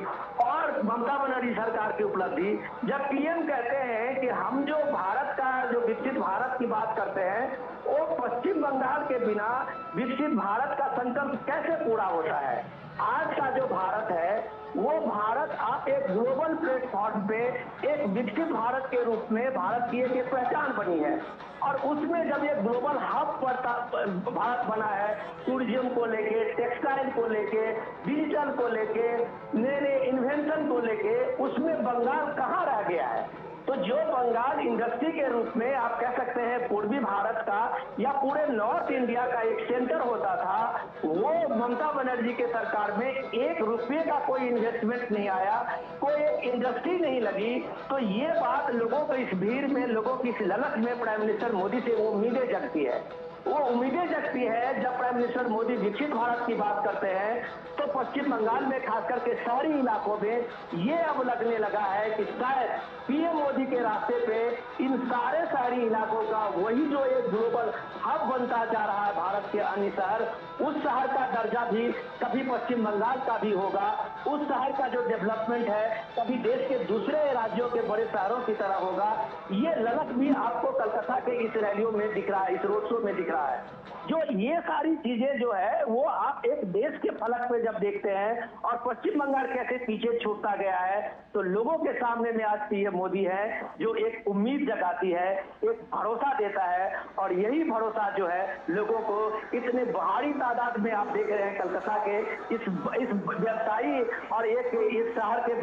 और ममता बनर्जी सरकार की उपलब्धि, जब पीएम कहते हैं कि हम जो भारत का, जो विकसित भारत की बात करते हैं, वो पश्चिम बंगाल के बिना विकसित भारत का संकल्प कैसे पूरा होता है। आज का जो भारत है, वो भारत आप एक ग्लोबल प्लेटफॉर्म पे एक विकसित भारत के रूप में भारत की एक पहचान बनी है, और उसमें जब ये ग्लोबल हब भारत बना है, टूरिज्म को लेके, टेक्सटाइल को लेके, डिजिटल को लेके, नए नए इन्वेंशन को लेके, उसमें बंगाल कहाँ रह गया है। तो जो बंगाल इंडस्ट्री के रूप में आप कह सकते हैं पूर्वी भारत का या पूरे नॉर्थ इंडिया का एक सेंटर होता था, वो ममता बनर्जी के सरकार में 1 रुपये का कोई इन्वेस्टमेंट नहीं आया, कोई इंडस्ट्री नहीं लगी। तो ये बात लोगों को, इस भीड़ में, लोगों की इस ललक में प्राइम मिनिस्टर मोदी से वो उम्मीदें जगती है। वो उम्मीदें जगती है जब प्राइम मिनिस्टर मोदी विकसित भारत की बात करते हैं, तो पश्चिम बंगाल में खास करके शहरी इलाकों में ये अब लगने लगा है कि शायद पीएम मोदी के रास्ते पे इन सारे शहरी इलाकों का वही जो एक ग्लोबल हब बनता जा रहा है भारत के अन्य शहर, उस शहर का दर्जा भी कभी पश्चिम बंगाल का भी होगा। उस शहर का जो डेवलपमेंट है कभी देश के दूसरे राज्यों के बड़े शहरों की तरह होगा। ये ललक भी आपको कलकत्ता के इस रैलियों में दिख रहा है, इस रोड शो में दिख रहा है। जो ये सारी चीजें जो है वो आप एक देश के फलक पे जब देखते हैं और पश्चिम बंगाल कैसे पीछे छूटता गया है, तो लोगों के सामने में आज पीएम मोदी है जो एक उम्मीद जगाती है, एक भरोसा देता है, और यही भरोसा जो है लोगों को इतने भारी तादाद में आप देख रहे हैं कलकत्ता के इस व्यवसायी और एक इस शहर के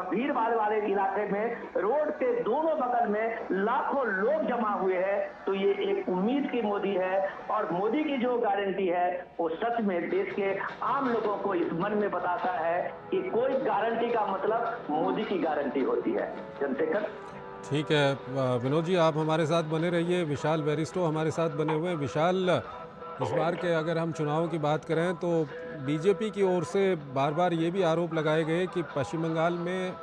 भीड़ भाड़ वाले इलाके में रोड के दोनों बगल में लाखों लोग जमा हुए हैं। तो ये एक उम्मीद की मोदी है, और मोदी की जो गारंटी है वो सच में देश के आम लोगों को इस मन में बताता है कि कोई गारंटी का मतलब मोदी की गारंटी होती है। चंद्रशेखर, ठीक है विनोद जी, आप हमारे साथ बने रहिए। विशाल बैरिस्टो हमारे साथ बने हुए हैं। विशाल, इस बार के अगर हम चुनाव की बात करें तो बीजेपी की ओर से बार बार ये भी आरोप लगाए गए कि पश्चिम बंगाल में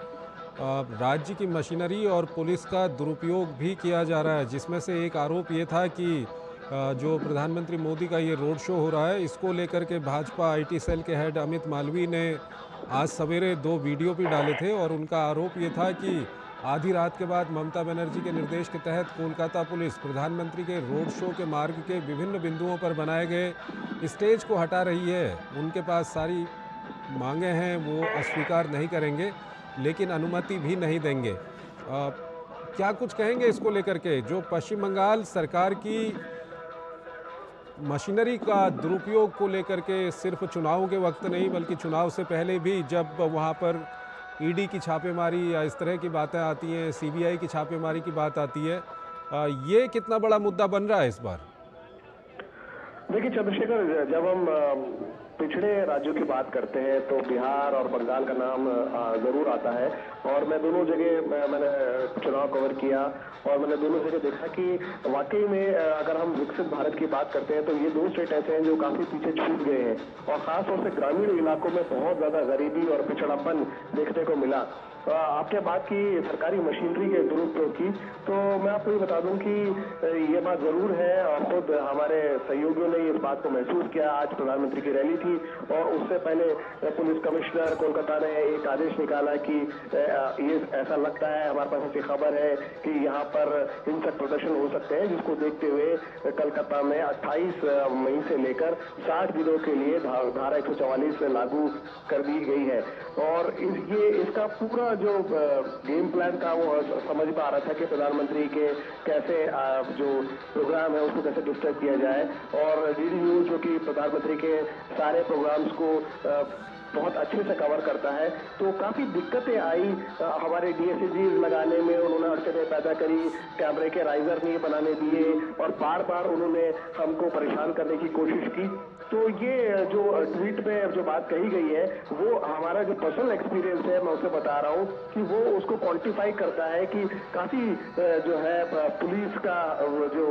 राज्य की मशीनरी और पुलिस का दुरुपयोग भी किया जा रहा है, जिसमें से एक आरोप ये था कि जो प्रधानमंत्री मोदी का ये रोड शो हो रहा है, इसको लेकर के भाजपा आईटी सेल के हेड अमित मालवीय ने आज सवेरे 2 वीडियो भी डाले थे, और उनका आरोप ये था कि आधी रात के बाद ममता बनर्जी के निर्देश के तहत कोलकाता पुलिस प्रधानमंत्री के रोड शो के मार्ग के विभिन्न बिंदुओं पर बनाए गए स्टेज को हटा रही है। उनके पास सारी मांगे हैं, वो अस्वीकार नहीं करेंगे, लेकिन अनुमति भी नहीं देंगे। क्या कुछ कहेंगे इसको लेकर के, जो पश्चिम बंगाल सरकार की मशीनरी का दुरुपयोग को लेकर के सिर्फ चुनाव के वक्त नहीं बल्कि चुनाव से पहले भी, जब वहाँ पर ईडी की छापेमारी या इस तरह की बातें आती हैं, सीबीआई की छापेमारी की बात आती है, ये कितना बड़ा मुद्दा बन रहा है इस बार? देखिए चंद्रशेखर, जब हम पिछड़े राज्यों की बात करते हैं तो बिहार और बंगाल का नाम जरूर आता है, और मैं दोनों जगह मैंने चुनाव कवर किया और मैंने दोनों जगह देखा कि वाकई में अगर हम विकसित भारत की बात करते हैं तो ये 2 स्टेट ऐसे हैं जो काफी पीछे छूट गए हैं, और खासतौर से ग्रामीण इलाकों में बहुत ज्यादा गरीबी और पिछड़ापन देखने को मिला। आपने बात की सरकारी मशीनरी के दुरुपयोग की, तो मैं आपको ये बता दूं कि ये बात जरूर है, और खुद हमारे सहयोगियों ने इस बात को महसूस किया। आज प्रधानमंत्री की रैली थी और उससे पहले पुलिस कमिश्नर कोलकाता ने एक आदेश निकाला कि ये ऐसा लगता है, हमारे पास ऐसी खबर है कि यहाँ पर हिंसक प्रदर्शन हो सकते हैं, जिसको देखते हुए कलकत्ता में 28 मई से लेकर 60 दिनों के लिए धारा 144 लागू कर दी गई है। और इसका पूरा जो गेम प्लान था वो समझ में आ रहा था कि प्रधानमंत्री के कैसे जो प्रोग्राम है उसको कैसे डिस्टर्ब किया जाए, और डीडी न्यूज जो कि प्रधानमंत्री के सारे प्रोग्राम्स को बहुत अच्छे से कवर करता है, तो काफी दिक्कतें आई हमारे डीएसएजी लगाने में। उन्होंने अड़चनें पैदा करी, कैमरे के राइजर नहीं बनाने दिए, और बार बार उन्होंने हमको परेशान करने की कोशिश की। तो ये जो ट्वीट में जो बात कही गई है वो हमारा जो पर्सनल एक्सपीरियंस है, मैं उसे बता रहा हूँ कि वो उसको क्वांटिफाई करता है कि काफी जो है पुलिस का जो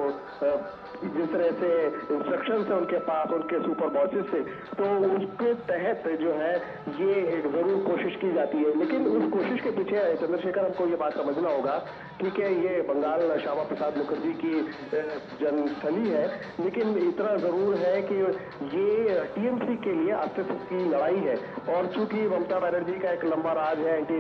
जिस तरह से इंस्ट्रक्शंस है उनके पास उनके सुपर बॉसेस से, तो उसके तहत जो है ये जरूर कोशिश की जाती है। लेकिन उस कोशिश के पीछे चंद्रशेखर हमको ये बात समझना होगा, ठीक है ये बंगाल श्यामा प्रसाद मुखर्जी की जन्मस्थली है, लेकिन इतना जरूर है कि ये टीएमसी के लिए अस्तित्व की लड़ाई है। और चूंकि ममता बनर्जी का एक लंबा राज है, एंटी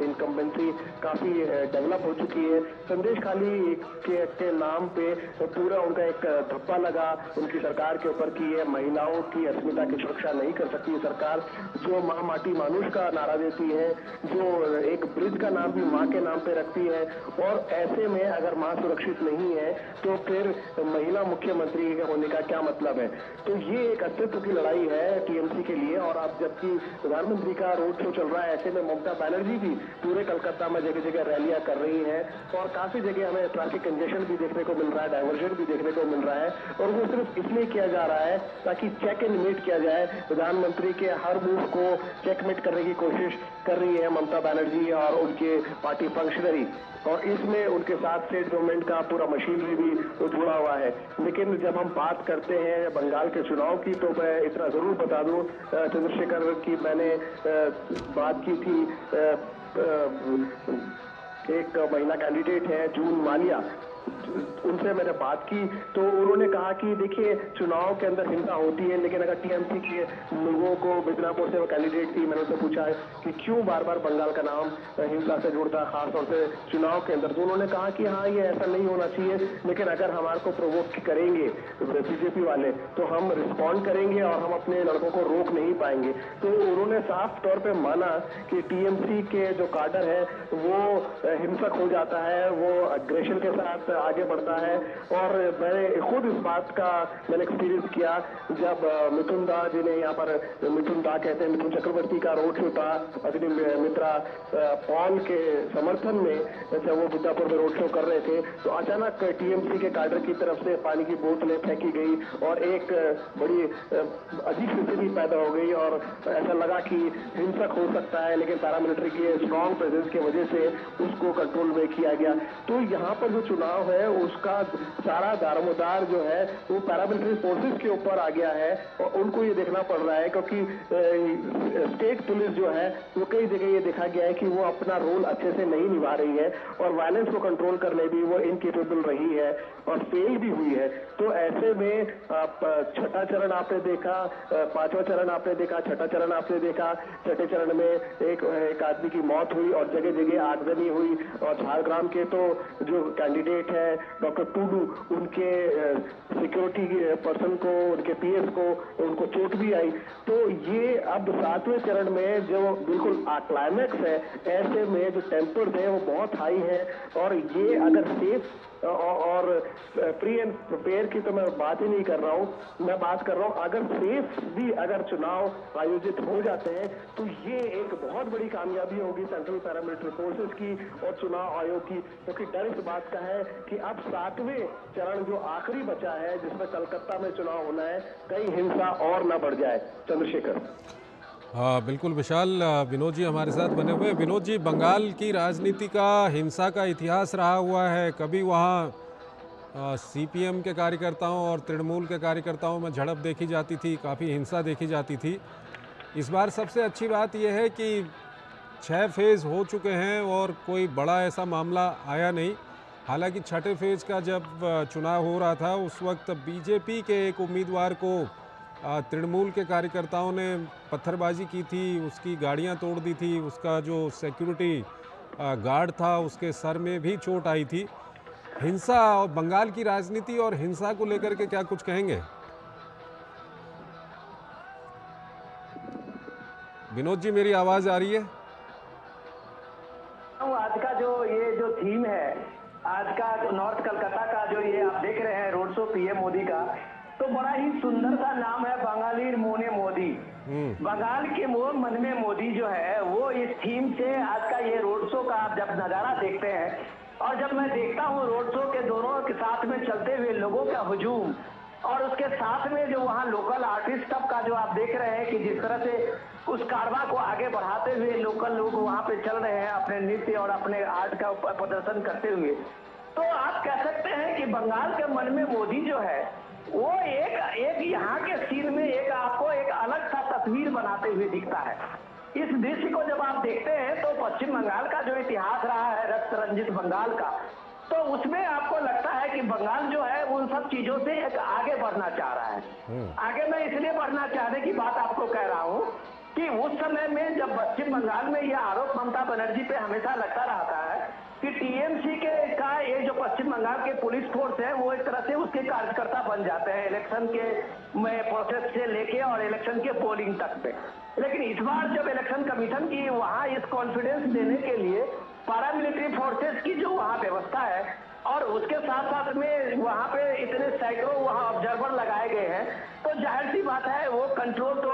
इनकम्बेंसी काफी डेवलप हो चुकी है, संदेश खाली के नाम पे पूरा उनका एक धब्बा लगा उनकी सरकार के ऊपर कि ये महिलाओं की अस्मिता की सुरक्षा नहीं कर सकती है सरकार, जो माँ माटी मानुष का नारा देती है, जो एक ब्रिज का नाम भी माँ के नाम पे रखती है, और ऐसे में अगर माँ सुरक्षित नहीं है तो फिर महिला मुख्यमंत्री होने का क्या मतलब है। तो ये एक अस्तित्व की लड़ाई है टीएमसी के लिए। और अब जबकि प्रधानमंत्री का रोड शो चल रहा है, ऐसे में ममता बनर्जी भी पूरे कलकत्ता में जगह जगह रैलियां कर रही हैं, और काफी जगह हमें ट्रैफिक कंजेशन भी देखने को मिल रहा है, डाइवर्जन भी देखने को मिल रहा है, और वो सिर्फ इसलिए किया जा रहा है ताकि चेक एंड मेट किया जाए। प्रधानमंत्री के हर मूव को चेकमेट करने की कोशिश कर रही है ममता बनर्जी और उनके पार्टी फंक्शनरी, और इसमें उनके साथ स्टेट गवर्नमेंट का पूरा मशीनरी भी जुड़ा हुआ है। लेकिन जब हम बात करते हैं बंगाल के चुनाव की, तो मैं इतना जरूर बता दूं चंद्रशेखर की मैंने बात की थी एक महिला कैंडिडेट है जून मालिया, उनसे मैंने बात की तो उन्होंने कहा कि देखिए चुनाव के अंदर हिंसा होती है, लेकिन अगर टीएमसी के लोगों को, मिदनापुर से वो कैंडिडेट थी, मैंने उनसे पूछा कि क्यों बार बार बंगाल का नाम हिंसा से जुड़ता है, खासतौर से चुनाव के अंदर, तो उन्होंने कहा कि हाँ ये ऐसा नहीं होना चाहिए, लेकिन अगर हमारे को प्रोवोक करेंगे बीजेपी वाले तो हम रिस्पॉन्ड करेंगे और हम अपने लड़कों को रोक नहीं पाएंगे। तो उन्होंने साफ तौर पर माना कि टीएमसी के जो काडर है वो हिंसक हो जाता है, वो अग्रेशन के साथ आगे बढ़ता है। और मैंने खुद इस बात का मैंने एक्सपीरियंस किया जब मिथुन दा, जिन्हें यहाँ पर मिथुन दा कहते हैं, मिथुन चक्रवर्ती का रोड शो था अग्नि मित्रा पॉल के समर्थन में, जब वो बुद्धापुर में रोड शो कर रहे थे तो अचानक टीएमसी के काडर की तरफ से पानी की बोतलें फेंकी गई और एक बड़ी अजीब स्थिति पैदा हो गई और ऐसा लगा कि हिंसक हो सकता है, लेकिन पैरामिलिट्री की स्ट्रॉन्ग प्रेजेंस की वजह से उसको कंट्रोल में किया गया। तो यहाँ पर जो चुनाव है उसका सारा दारोमदार जो है वो पैरामिलिट्री फोर्सेस के ऊपर आ गया है और उनको ये देखना पड़ रहा है, क्योंकि स्टेट पुलिस जो है वो कई जगह ये देखा गया है कि वो अपना रोल अच्छे से नहीं निभा रही है और वायलेंस को कंट्रोल करने भी वो इनकेपेबल रही है और फेल भी हुई है। तो ऐसे में छठा चरण आपने देखा, पांचवा चरण आपने देखा, छठा चरण आपने देखा, छठे चरण में एक आदमी की मौत हुई और जगह जगह आगजनी हुई और झारग्राम के तो जो कैंडिडेट है डॉक्टर टूडू, उनके सिक्योरिटी पर्सन को, उनके पीएस को, उनको चोट भी आई। तो ये अब सातवें चरण में जो बिल्कुल क्लाइमैक्स है, ऐसे में जो टेम्पर्स है वो बहुत हाई है और ये अगर सेफ और प्री एंड प्रिपेयर की तो मैं बात ही नहीं कर रहा हूँ, मैं बात कर रहा हूँ अगर सेफ भी अगर चुनाव आयोजित हो जाते हैं तो ये एक बहुत बड़ी कामयाबी होगी सेंट्रल पैरामिलिट्री फोर्सेस की और चुनाव आयोग की, क्योंकि डर इस बात का है कि अब सातवें चरण जो आखिरी बचा है जिसमें कलकत्ता में चुनाव होना है, कहीं हिंसा और न बढ़ जाए। चंद्रशेखर। हाँ बिल्कुल विशाल, विनोद जी हमारे साथ बने हुए। विनोद जी, बंगाल की राजनीति का हिंसा का इतिहास रहा हुआ है, कभी वहाँ सीपीएम के कार्यकर्ताओं और तृणमूल के कार्यकर्ताओं में झड़प देखी जाती थी, काफ़ी हिंसा देखी जाती थी। इस बार सबसे अच्छी बात यह है कि 6 फेज़ हो चुके हैं और कोई बड़ा ऐसा मामला आया नहीं। हालांकि छठे फेज़ का जब चुनाव हो रहा था उस वक्त बीजेपी के एक उम्मीदवार को तृणमूल के कार्यकर्ताओं ने पत्थरबाजी की थी, उसकी गाड़ियां तोड़ दी थी, उसका जो सिक्योरिटी गार्ड था उसके सर में भी चोट आई थी। हिंसा और बंगाल की राजनीति और हिंसा को लेकर के क्या कुछ कहेंगे? विनोद जी, मेरी आवाज आ रही है? आज का जो थीम है, आज का जो नॉर्थ कलकत्ता का जो ये आप देख रहे हैं रोड शो पीएम मोदी का, तो बड़ा ही सुंदर सा नाम है बंगाली मोने मोदी। बंगाल के मन में मोदी जो है वो इस थीम से आज का ये रोड शो का आप जब नजारा देखते हैं और जब मैं देखता हूँ रोड शो के दोनों के साथ में चलते हुए लोगों का हुजूम और उसके साथ में जो वहाँ लोकल आर्टिस्ट सब का जो आप देख रहे हैं कि जिस तरह से उस कारवा को आगे बढ़ाते हुए लोकल लोग वहाँ पे चल रहे हैं अपने नृत्य और अपने आर्ट का प्रदर्शन करते हुए, तो आप कह सकते हैं कि बंगाल के मन में मोदी जो है वो एक यहाँ के सीन में एक आपको एक अलग सा तस्वीर बनाते हुए दिखता है। इस दृश्य को जब आप देखते हैं तो पश्चिम बंगाल का जो इतिहास रहा है रक्त रंजित बंगाल का, तो उसमें आपको लगता है कि बंगाल जो है उन सब चीजों से एक आगे बढ़ना चाह रहा है। आगे मैं इसलिए बढ़ना चाहने की बात आपको कह रहा हूँ कि उस समय में जब पश्चिम बंगाल में यह आरोप ममता बनर्जी पे हमेशा लगता रहता है कि टीएमसी का ये जो पश्चिम बंगाल के पुलिस फोर्स है वो एक तरह से उसके कार्यकर्ता बन जाते हैं इलेक्शन के प्रोसेस से लेके और इलेक्शन के पोलिंग तक पे। लेकिन इस बार जब इलेक्शन कमीशन की वहाँ इस कॉन्फिडेंस देने के लिए पैरामिलिट्री फोर्सेस की जो वहाँ व्यवस्था है और उसके साथ साथ में वहाँ पे इतने सैकड़ों वहाँ ऑब्जर्वर लगाए गए हैं, तो जाहिर सी बात है वो कंट्रोल तो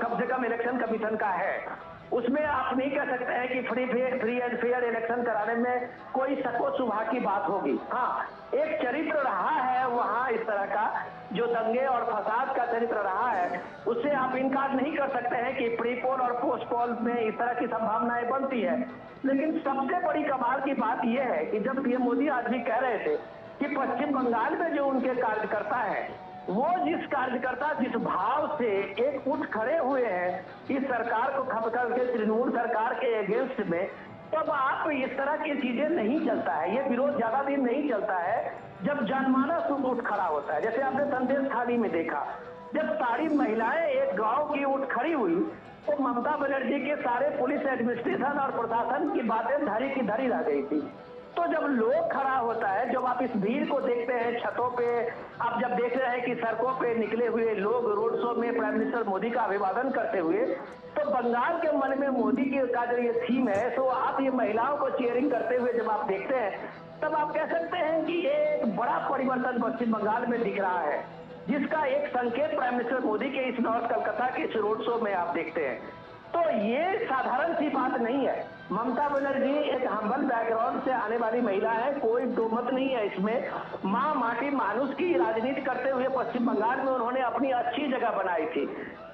कम से कम इलेक्शन कमीशन का है। उसमें आप नहीं कह सकते हैं कि फ्री एंड फेयर इलेक्शन कराने में कोई शको शुबा की बात होगी। हाँ, एक चरित्र रहा है वहाँ इस तरह का जो दंगे और फसाद का चरित्र रहा है, उससे आप इनकार नहीं कर सकते हैं कि प्री पोल और पोस्ट पोल में इस तरह की संभावनाएं बनती है। लेकिन सबसे बड़ी कमाल की बात यह है कि जब पीएम मोदी आज भी कह रहे थे कि पश्चिम बंगाल में जो उनके कार्यकर्ता है वो जिस भाव से एक उठ खड़े हुए हैं इस सरकार को खप करके तृणमूल सरकार के अगेंस्ट में, तो अब आप इस तरह की चीजें नहीं चलता है, ये विरोध ज्यादा दिन नहीं चलता है जब जनमानस उठ खड़ा होता है। जैसे आपने संदेश खाली में देखा, जब सारी महिलाएं एक गांव की उठ खड़ी हुई तो ममता बनर्जी के सारे पुलिस एडमिनिस्ट्रेशन और प्रशासन की बातें धरी की धरी रह गई थी। तो जब लोग खड़ा होता है, जब आप इस भीड़ को देखते हैं छतों पे, आप जब देख रहे हैं कि सड़कों पे निकले हुए लोग रोड शो में प्राइम मिनिस्टर मोदी का अभिवादन करते हुए, तो बंगाल के मन में मोदी की का जो ये थीम है, तो आप ये महिलाओं को चीयरिंग करते हुए जब आप देखते हैं, तब आप कह सकते हैं कि ये एक बड़ा परिवर्तन पश्चिम बंगाल में दिख रहा है, जिसका एक संकेत प्राइम मिनिस्टर मोदी के इस नॉर्थ कलकत्ता के इस रोड शो में आप देखते हैं। तो ये साधारण सी बात नहीं है। ममता बनर्जी एक हम्बल बैकग्राउंड से आने वाली महिला है, कोई दो मत नहीं है इसमें। माँ माटी मानुष की राजनीति करते हुए पश्चिम बंगाल में उन्होंने अपनी अच्छी जगह बनाई थी।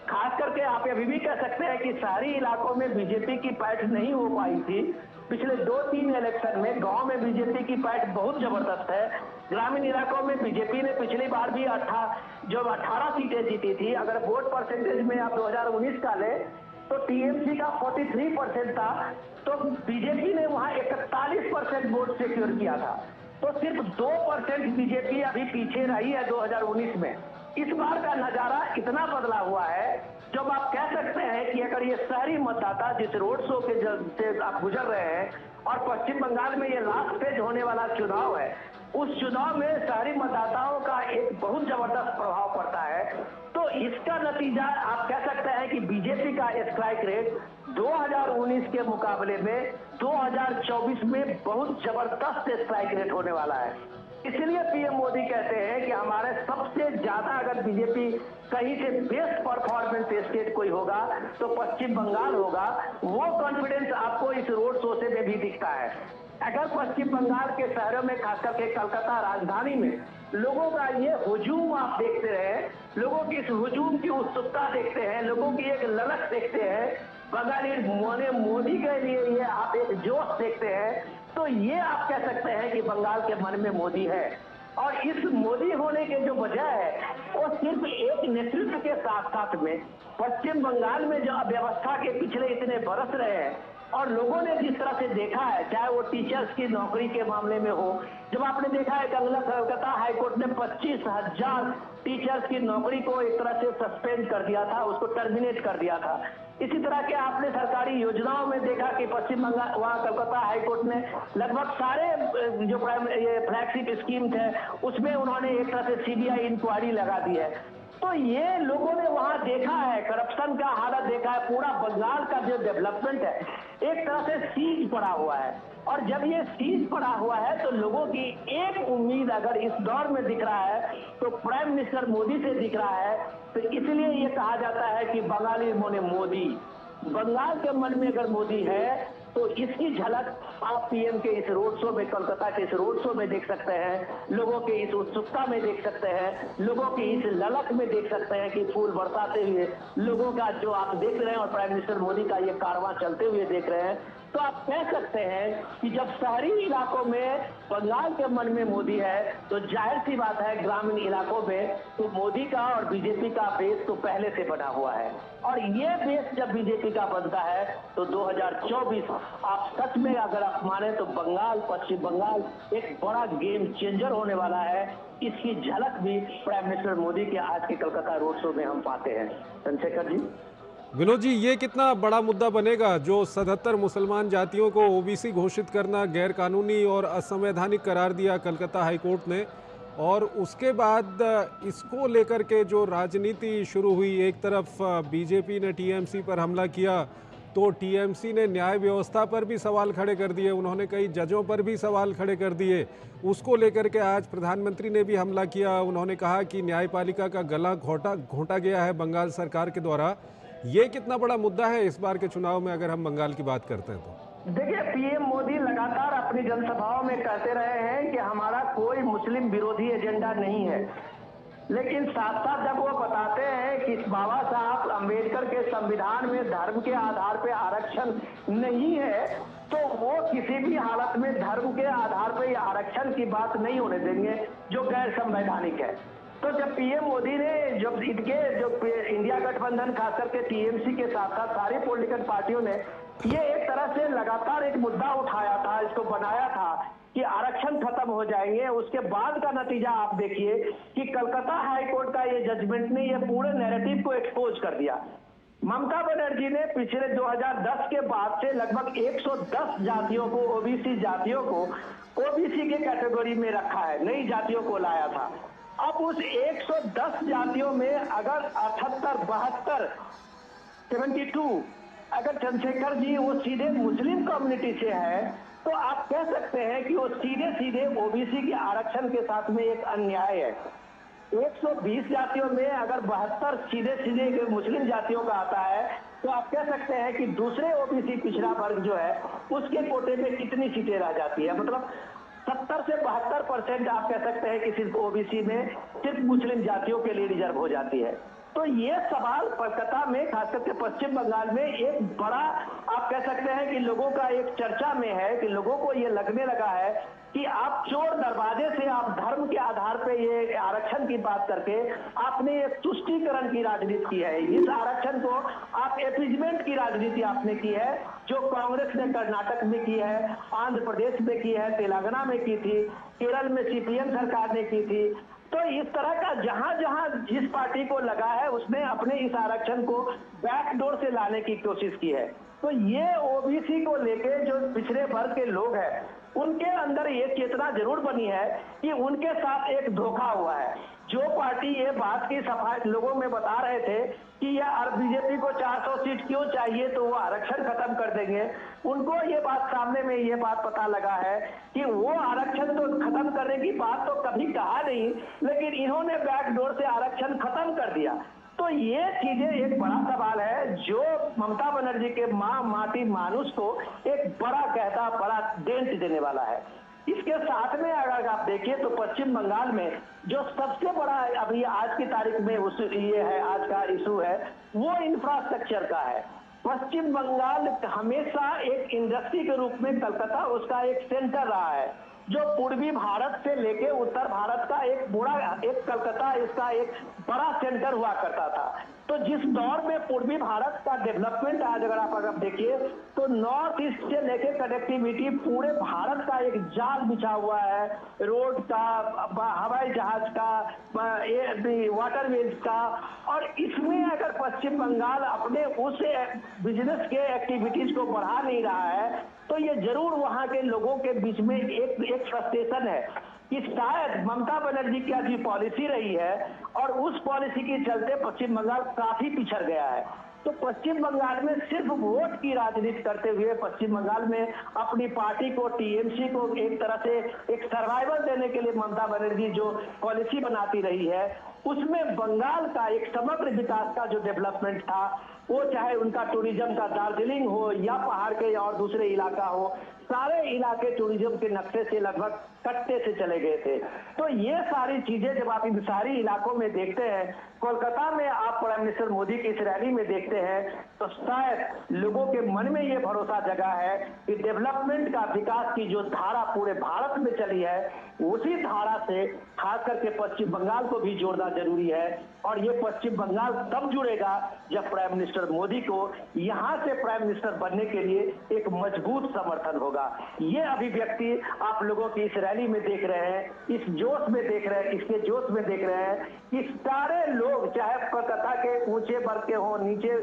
खास करके आप अभी भी कह सकते हैं कि शहरी इलाकों में बीजेपी की पैठ नहीं हो पाई थी। पिछले 2-3 इलेक्शन में गांव में बीजेपी की पैठ बहुत जबरदस्त है। ग्रामीण इलाकों में बीजेपी ने पिछली बार भी 18 सीटें जीती थी। अगर वोट परसेंटेज में आप 2019 का ले तो टीएमसी का 43% था, तो बीजेपी ने वहां 41% वोट सिक्योर किया था। तो सिर्फ 2% बीजेपी अभी पीछे रही है 2019 में। इस बार का नजारा इतना बदला हुआ है, जब आप कह सकते हैं कि अगर ये शहरी मतदाता जिस रोड शो के से आप गुजर रहे हैं और पश्चिम बंगाल में ये लास्ट स्टेज होने वाला चुनाव है, उस चुनाव में शहरी मतदाताओं का एक बहुत जबरदस्त प्रभाव पड़ता है। तो इसका नतीजा आप कह सकते हैं कि बीजेपी का स्ट्राइक रेट 2019 के मुकाबले में 2024 में बहुत जबरदस्त स्ट्राइक रेट होने वाला है। इसलिए पीएम मोदी कहते हैं कि हमारे सबसे ज्यादा अगर बीजेपी कहीं से बेस्ट परफॉर्मेंस स्टेट कोई होगा तो पश्चिम बंगाल होगा। वो कॉन्फिडेंस आपको इस रोड शो से में भी दिखता है। अगर पश्चिम बंगाल के शहरों में, खासकर के कलकत्ता राजधानी में, लोगों का ये हुजूम आप देखते रहे, लोगों की इस हुजूम की उत्सुकता देखते हैं, लोगों की एक ललक देखते हैं, बंगाली मोदी के लिए ये आप एक जोश देखते हैं, तो ये आप कह सकते हैं कि बंगाल के मन में मोदी है। और इस मोदी होने के जो वजह है वो सिर्फ एक नेतृत्व के साथ साथ में पश्चिम बंगाल में जो अव्यवस्था के पिछले इतने बरस रहे हैं और लोगों ने जिस तरह से देखा है, चाहे वो टीचर्स की नौकरी के मामले में हो, जब आपने देखा है कलकत्ता हाईकोर्ट ने 25,000 टीचर्स की नौकरी को एक तरह से सस्पेंड कर दिया था, उसको टर्मिनेट कर दिया था। इसी तरह के आपने सरकारी योजनाओं में देखा कि पश्चिम बंगाल, वहाँ कलकत्ता हाईकोर्ट ने लगभग सारे जो ये फ्लैगशिप स्कीम थे उसमें उन्होंने एक तरह से सीबीआई इंक्वायरी लगा दी है। तो ये लोगों ने वहां देखा है, करप्शन का हालत देखा है, पूरा बंगाल का जो डेवलपमेंट है एक तरह से सीज पड़ा हुआ है। और जब ये सीज पड़ा हुआ है तो लोगों की एक उम्मीद अगर इस दौर में दिख रहा है तो प्राइम मिनिस्टर मोदी से दिख रहा है। तो इसलिए ये कहा जाता है कि बंगाली मोने मोदी, बंगाल के मन में अगर मोदी है तो इसकी झलक आप पीएम के इस रोड शो में, कोलकाता के इस रोड शो में देख सकते हैं, लोगों के इस उत्सुकता में देख सकते हैं, लोगों की इस ललक में देख सकते हैं कि फूल बरसाते हुए लोगों का जो आप देख रहे हैं और प्राइम मिनिस्टर मोदी का ये कारवां चलते हुए देख रहे हैं। तो आप कह सकते हैं कि जब शहरी इलाकों में बंगाल के मन में मोदी है तो जाहिर सी बात है ग्रामीण इलाकों में तो मोदी का और बीजेपी का बेस तो पहले से बना हुआ है। और ये बेस जब बीजेपी का बनता है तो 2024 आप सच में अगर आप माने तो बंगाल, पश्चिम बंगाल एक बड़ा गेम चेंजर होने वाला है। इसकी झलक भी प्राइम मिनिस्टर मोदी के आज के कलकत्ता रोड शो में हम पाते हैं। चंद्रशेखर जी। विनोद जी, ये कितना बड़ा मुद्दा बनेगा जो 77 मुसलमान जातियों को ओबीसी घोषित करना गैर कानूनी और असंवैधानिक करार दिया कलकत्ता हाईकोर्ट ने, और उसके बाद इसको लेकर के जो राजनीति शुरू हुई, एक तरफ बीजेपी ने टीएमसी पर हमला किया तो टीएमसी ने न्याय व्यवस्था पर भी सवाल खड़े कर दिए, उन्होंने कई जजों पर भी सवाल खड़े कर दिए। उसको लेकर के आज प्रधानमंत्री ने भी हमला किया, उन्होंने कहा कि न्यायपालिका का गला घोंटा गया है बंगाल सरकार के द्वारा। ये कितना बड़ा मुद्दा है इस बार के चुनाव में अगर हम बंगाल की बात करते हैं तो? देखिए, पीएम मोदी लगातार अपनी जनसभाओं में कहते रहे हैं कि हमारा कोई मुस्लिम विरोधी एजेंडा नहीं है, लेकिन साथ साथ जब वो बताते हैं कि बाबा साहब अम्बेडकर के संविधान में धर्म के आधार पे आरक्षण नहीं है तो वो किसी भी हालत में धर्म के आधार पर आरक्षण की बात नहीं होने देंगे जो गैर संवैधानिक है। तो जब पीएम मोदी ने जब इनके जो इंडिया गठबंधन खासकर के टीएमसी के साथ साथ सारी पॉलिटिकल पार्टियों ने ये एक तरह से लगातार एक मुद्दा उठाया था, इसको बनाया था कि आरक्षण खत्म हो जाएंगे। उसके बाद का नतीजा आप देखिए कि कलकत्ता हाई कोर्ट का ये जजमेंट ने ये पूरे नैरेटिव को एक्सपोज कर दिया। ममता बनर्जी ने पिछले 2010 के बाद से लगभग 110 जातियों को, ओबीसी जातियों को ओबीसी के कैटेगरी में रखा है, नई जातियों को लाया था। अब उस 110 जातियों में अगर 78, 72, 72 अगर चंद्रशेखर जी वो सीधे मुस्लिम कम्युनिटी से है, तो आप कह सकते हैं कि वो सीधे सीधे ओबीसी के आरक्षण के साथ में एक अन्याय है। 120 जातियों में अगर 72 सीधे सीधे मुस्लिम जातियों का आता है, तो आप कह सकते हैं कि दूसरे ओबीसी पिछड़ा वर्ग जो है उसके कोटे में कितनी सीटें रह जाती है। मतलब 70 से 72% आप कह सकते हैं कि सिर्फ ओबीसी में सिर्फ मुस्लिम जातियों के लिए रिजर्व हो जाती है। तो ये सवाल कलकत्ता में, खास करके पश्चिम बंगाल में एक बड़ा आप कह सकते हैं कि लोगों का एक चर्चा में है कि लोगों को ये लगने लगा है कि आप चोर दरवाजे से आप धर्म के आधार पे ये आरक्षण की बात करके आपने एक तुष्टीकरण की राजनीति की है। इस आरक्षण को आप एपीजमेंट की राजनीति आपने की है, जो कांग्रेस ने कर्नाटक में की है, आंध्र प्रदेश में की है, तेलंगाना में की थी, केरल में सीपीएम सरकार ने की थी। तो इस तरह का जहां जहां जिस पार्टी को लगा है उसने अपने इस आरक्षण को बैकडोर से लाने की कोशिश की है। तो ये ओबीसी को लेके जो पिछड़े वर्ग के लोग हैं उनके अंदर ये चेतना जरूर बनी है कि उनके साथ एक धोखा हुआ है। जो पार्टी ये बात की सफाई लोगों में बता रहे थे कि यह बीजेपी को 400 सीट क्यों चाहिए तो वो आरक्षण खत्म कर देंगे, उनको ये बात सामने में ये बात पता लगा है कि वो आरक्षण तो खत्म करने की बात तो कभी कहा नहीं, लेकिन इन्होंने बैकडोर से आरक्षण खत्म कर दिया। तो ये चीजें एक बड़ा सवाल है जो ममता बनर्जी के माटी मानुष को एक बड़ा कहता बड़ा डेंट देने वाला है। इसके साथ में अगर आप देखिए तो पश्चिम बंगाल में जो सबसे बड़ा अभी आज की तारीख में ये है, आज का इशू है, वो इंफ्रास्ट्रक्चर का है। पश्चिम बंगाल हमेशा एक इंडस्ट्री के रूप में कलकत्ता उसका एक सेंटर रहा है, जो पूर्वी भारत से लेके उत्तर भारत का एक बड़ा एक कलकत्ता इसका एक बड़ा सेंटर हुआ करता था। तो जिस दौर में पूर्वी भारत का डेवलपमेंट आज अगर आप देखिए तो नॉर्थ ईस्ट से लेके कनेक्टिविटी पूरे भारत का एक जाल बिछा हुआ है, रोड का, हवाई जहाज का, वाटरवेज का। और इसमें अगर पश्चिम बंगाल अपने उस बिजनेस के एक्टिविटीज को बढ़ा नहीं रहा है तो ये जरूर वहां के लोगों के बीच में एक फ्रस्ट्रेशन है कि शायद ममता बनर्जी की आज पॉलिसी रही है और उस पॉलिसी के चलते पश्चिम बंगाल काफी पिछड़ गया है। तो पश्चिम बंगाल में सिर्फ वोट की राजनीति करते हुए पश्चिम बंगाल में अपनी पार्टी को, टीएमसी को एक तरह से एक सर्वाइवल देने के लिए ममता बनर्जी जो पॉलिसी बनाती रही है, उसमें बंगाल का एक समग्र विकास का जो डेवलपमेंट था, वो चाहे उनका टूरिज्म का दार्जिलिंग हो या पहाड़ के और दूसरे इलाका हो, सारे इलाके टूरिज्म के नक्शे से लगभग कट्टे से चले गए थे। तो ये सारी चीजें जब आप इन सारी इलाकों में देखते हैं, कोलकाता में आप प्राइम मिनिस्टर मोदी की इस रैली में देखते हैं, तो शायद लोगों के मन में ये भरोसा जगा है कि डेवलपमेंट का, विकास की जो धारा पूरे भारत में चली है, उसी धारा से खास करके पश्चिम बंगाल को भी जोड़ना जरूरी है। और ये पश्चिम बंगाल तब जुड़ेगा जब प्राइम मिनिस्टर मोदी को यहाँ से प्राइम मिनिस्टर बनने के लिए एक मजबूत समर्थन होगा। ये अभिव्यक्ति आप लोगों की इस रैली में देख रहे हैं, इस जोश में देख रहे हैं, इसके जोश में देख रहे हैं कि सारे लोग, चाहे कोलकाता के ऊंचे वर्ग के हों, नीचे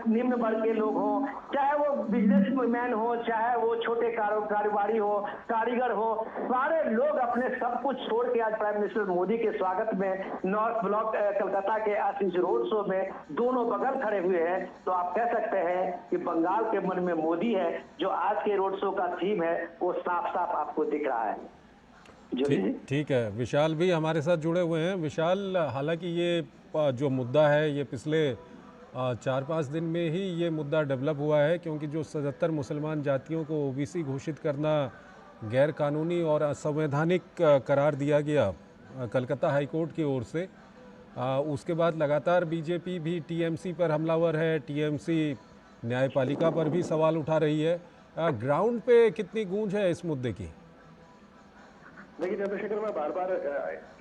निम्न वर्ग के लोग हों, चाहे वो बिजनेसमैन हो, चाहे वो छोटे कारोबारी हो, कारीगर हो, सारे लोग अपने सब कुछ छोड़ के आज प्राइम मिनिस्टर मोदी के स्वागत में नॉर्थ ब्लॉक कलकत्ता के आशीष रोड शो में दोनों बगल खड़े हुए हैं। तो आप कह सकते हैं कि बंगाल के मन में मोदी है, जो आज के रोड शो का थीम है वो साफ साफ आपको दिख रहा है। ठीक है, विशाल भी हमारे साथ जुड़े हुए हैं। विशाल, हालांकि ये जो मुद्दा है ये पिछले 4-5 दिन में ही ये मुद्दा डेवलप हुआ है, क्योंकि जो 77 मुसलमान जातियों को ओबीसी घोषित करना गैर कानूनी और असंवैधानिक करार दिया गया कलकत्ता हाईकोर्ट की ओर से, उसके बाद लगातार बीजेपी भी टीएमसी पर हमलावर है, टीएमसी न्यायपालिका पर भी सवाल उठा रही है। ग्राउंड पे कितनी गूंज है इस मुद्दे की? देखिए चंद्रशेखर, मैं बार बार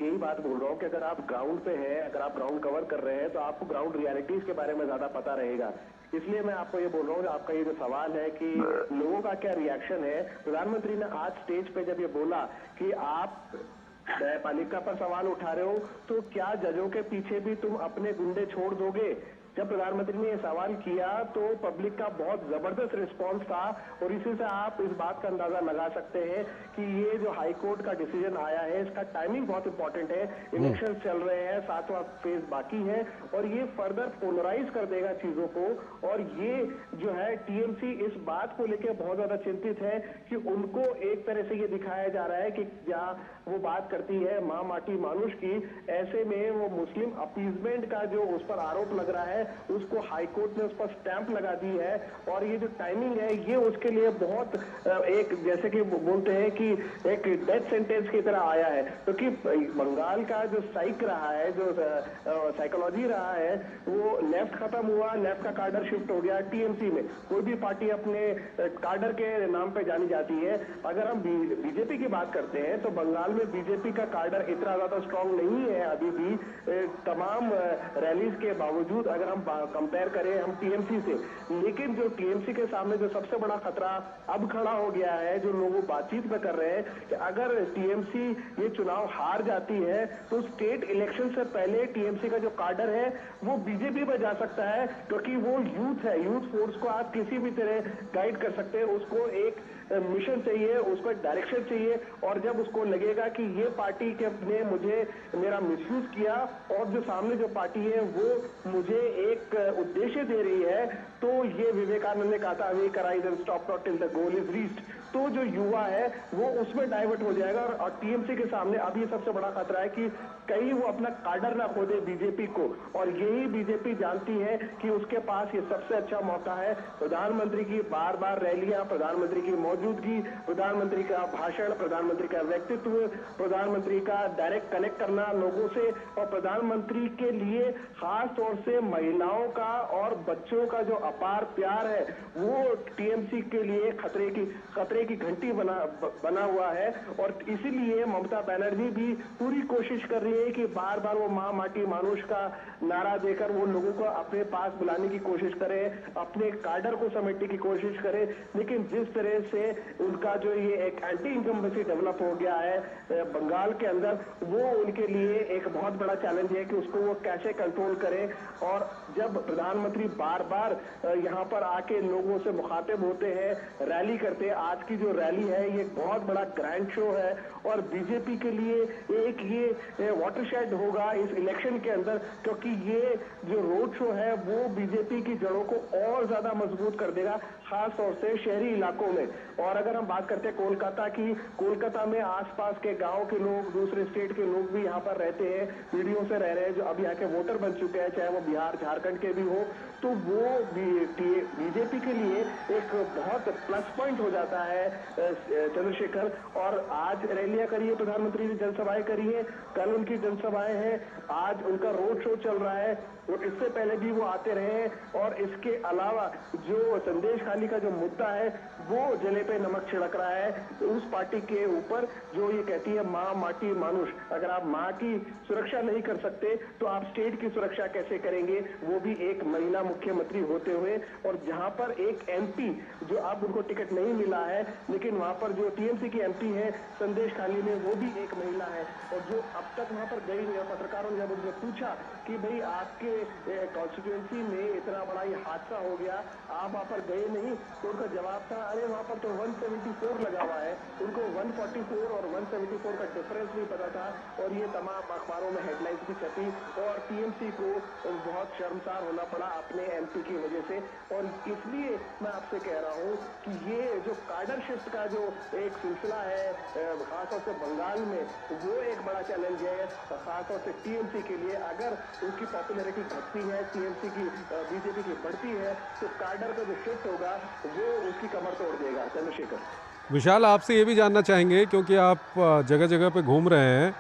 यही बात बोल रहा हूँ कि अगर आप ग्राउंड पे हैं, अगर आप ग्राउंड कवर कर रहे हैं, तो आपको ग्राउंड रियलिटीज के बारे में ज्यादा पता रहेगा। इसलिए मैं आपको ये बोल रहा हूँ, आपका ये जो सवाल है कि लोगों का क्या रिएक्शन है, प्रधानमंत्री ने आज स्टेज पे जब ये बोला कि आप न्यायपालिका पर सवाल उठा रहे हो, तो क्या जजों के पीछे भी तुम अपने गुंडे छोड़ दोगे? जब प्रधानमंत्री ने यह सवाल किया तो पब्लिक का बहुत जबरदस्त रिस्पांस था, और इसी से आप इस बात का अंदाजा लगा सकते हैं कि ये जो हाई कोर्ट का डिसीजन आया है, इसका टाइमिंग बहुत इंपॉर्टेंट है। इलेक्शन चल रहे हैं, 7वां फेज बाकी है, और ये फर्दर पोलराइज कर देगा चीजों को। और ये जो है टीएमसी इस बात को लेकर बहुत ज्यादा चिंतित है कि उनको एक तरह से ये दिखाया जा रहा है कि जहां वो बात करती है मां माटी मानुष की, ऐसे में वो मुस्लिम अपीजमेंट का जो उस पर आरोप लग रहा है, उसको हाईकोर्ट ने उस पर स्टैंप लगा दी है। और ये जो टाइमिंग है, ये उसके लिए बहुत एक, जैसे कि बोलते हैं कि एक डेथ सेंटेंस की तरह आया है, क्योंकि तो बंगाल का जो साइक रहा है, जो साइकोलॉजी रहा है, वो लेफ्ट खत्म हुआ, लेफ्ट का कार्डर शिफ्ट हो गया टीएमसी में। कोई भी पार्टी अपने कार्डर के नाम पे जानी जाती है। अगर हम बीजेपी की बात करते हैं तो बंगाल में बीजेपी का कार्डर इतना ज्यादा स्ट्रांग नहीं है अभी भी, तमाम रैलीज के बावजूद, अगर हम कंपेयर करें हम टीएमसी से। लेकिन जो टीएमसी के सामने जो सबसे बड़ा खतरा अब खड़ा हो गया है, जो लोग बातचीत में कर रहे हैं, कि अगर टीएमसी ये चुनाव हार जाती है तो स्टेट इलेक्शन से पहले टीएमसी का जो कार्डर है वो बीजेपी में जा सकता है, क्योंकि वो यूथ है। यूथ फोर्स को आप किसी भी तरह गाइड कर सकते हैं, उसको एक मिशन चाहिए, उसको एक डायरेक्शन चाहिए। और जब उसको लगेगा कि ये पार्टी के ने मुझे मेरा मिसयूज किया, और जो सामने जो पार्टी है वो मुझे एक उद्देश्य दे रही है, तो ये विवेकानंद ने कहा था, wake arise and stop not till the goal is reached. तो जो युवा है वो उसमें डाइवर्ट हो जाएगा। और टीएमसी के सामने अब ये सबसे बड़ा खतरा है कि कहीं वो अपना कार्डर ना खो दे बीजेपी को। और यही बीजेपी जानती है कि उसके पास ये सबसे अच्छा मौका है। प्रधानमंत्री की बार बार रैलियां, प्रधानमंत्री की मौजूदगी, प्रधानमंत्री का भाषण, प्रधानमंत्री का व्यक्तित्व, प्रधानमंत्री का डायरेक्ट कनेक्ट करना लोगों से, और प्रधानमंत्री के लिए खास तौर से महिलाओं का और बच्चों का जो अपार प्यार है, वो टीएमसी के लिए खतरे की घंटी बना हुआ है। और इसीलिए ममता बनर्जी भी पूरी कोशिश कर रही है कि बार बार वो मां माटी मानुष का नारा देकर वो लोगों को अपने पास बुलाने की कोशिश करे, अपने कार्डर को समेटने की कोशिश करे। लेकिन जिस तरह से उनका जो ये एक एंटी इनकम्बेंसी डेवलप हो गया है बंगाल के अंदर, वो उनके लिए एक बहुत बड़ा चैलेंज है कि उसको वो कैसे कंट्रोल करें। और जब प्रधानमंत्री बार बार यहाँ पर आके लोगों से मुखातिब होते हैं, रैली करते हैं, आज की जो रैली है ये बहुत बड़ा ग्रैंड शो है, और बीजेपी के लिए एक ये वाटरशेड होगा इस इलेक्शन के अंदर, क्योंकि ये जो रोड शो है वो बीजेपी की जड़ों को और ज्यादा मजबूत कर देगा, खास तौर से शहरी इलाकों में। और अगर हम बात करते हैं कोलकाता की, कोलकाता में आसपास के गांव के लोग, दूसरे स्टेट के लोग भी यहाँ पर रहते हैं, पीढ़ियों से रह रहे हैं, जो अब यहाँ के वोटर बन चुके हैं, चाहे वो बिहार झारखंड के भी हो, तो वो बीजेपी के लिए एक बहुत प्लस पॉइंट हो जाता है चंद्रशेखर। और आज रैलियां करी है प्रधानमंत्री ने, जनसभाएं करी है, कल उनकी जनसभाएं हैं, आज उनका रोड शो चल रहा है, और इससे पहले भी वो आते रहे। और इसके अलावा जो संदेश खाली का जो मुद्दा है वो जले पे नमक छिड़क रहा है उस पार्टी के ऊपर जो ये कहती है मां माटी मानुष। अगर आप मां की सुरक्षा नहीं कर सकते तो आप स्टेट की सुरक्षा कैसे करेंगे, वो भी एक महिला मुख्यमंत्री होते हुए। और जहां पर एक एमपी जो अब उनको टिकट नहीं मिला है, लेकिन वहां पर जो टीएमसी की एमपी है संदेश खाली में, वो भी एक महिला है, और जो अब तक वहां पर गई नहीं। पत्रकारों ने जब उनसे पूछा कि भाई आपके कॉन्स्टिट्यूएंसी में इतना बड़ा ये हादसा हो गया, आप वहां पर गए नहीं, तो उनका जवाब था, अरे वहां पर तो 174 लगा हुआ है। उनको 144 और 174 का डिफरेंस नहीं पता था, और ये तमाम अखबारों में हेडलाइंस भी छपी, और टीएमसी को बहुत शर्मसार होना पड़ा अपने एमपी की वजह से। और इसलिए मैं आपसे कह रहा हूं कि ये जो कार्डर शिफ्ट का जो एक सिलसिला है खासतौर से बंगाल में, वो एक बड़ा चैलेंज है खासतौर से टीएमसी के लिए। अगर उसकी पॉपुलैरिटी घटती है, टीएमसी की बीजेपी की बढ़ती है, तो कार्डर का जो शिफ्ट होगा वो उसकी कमर तोड़ देगा। चंद्रशेखर, विशाल, आपसे ये भी जानना चाहेंगे क्योंकि आप जगह जगह पे घूम रहे हैं,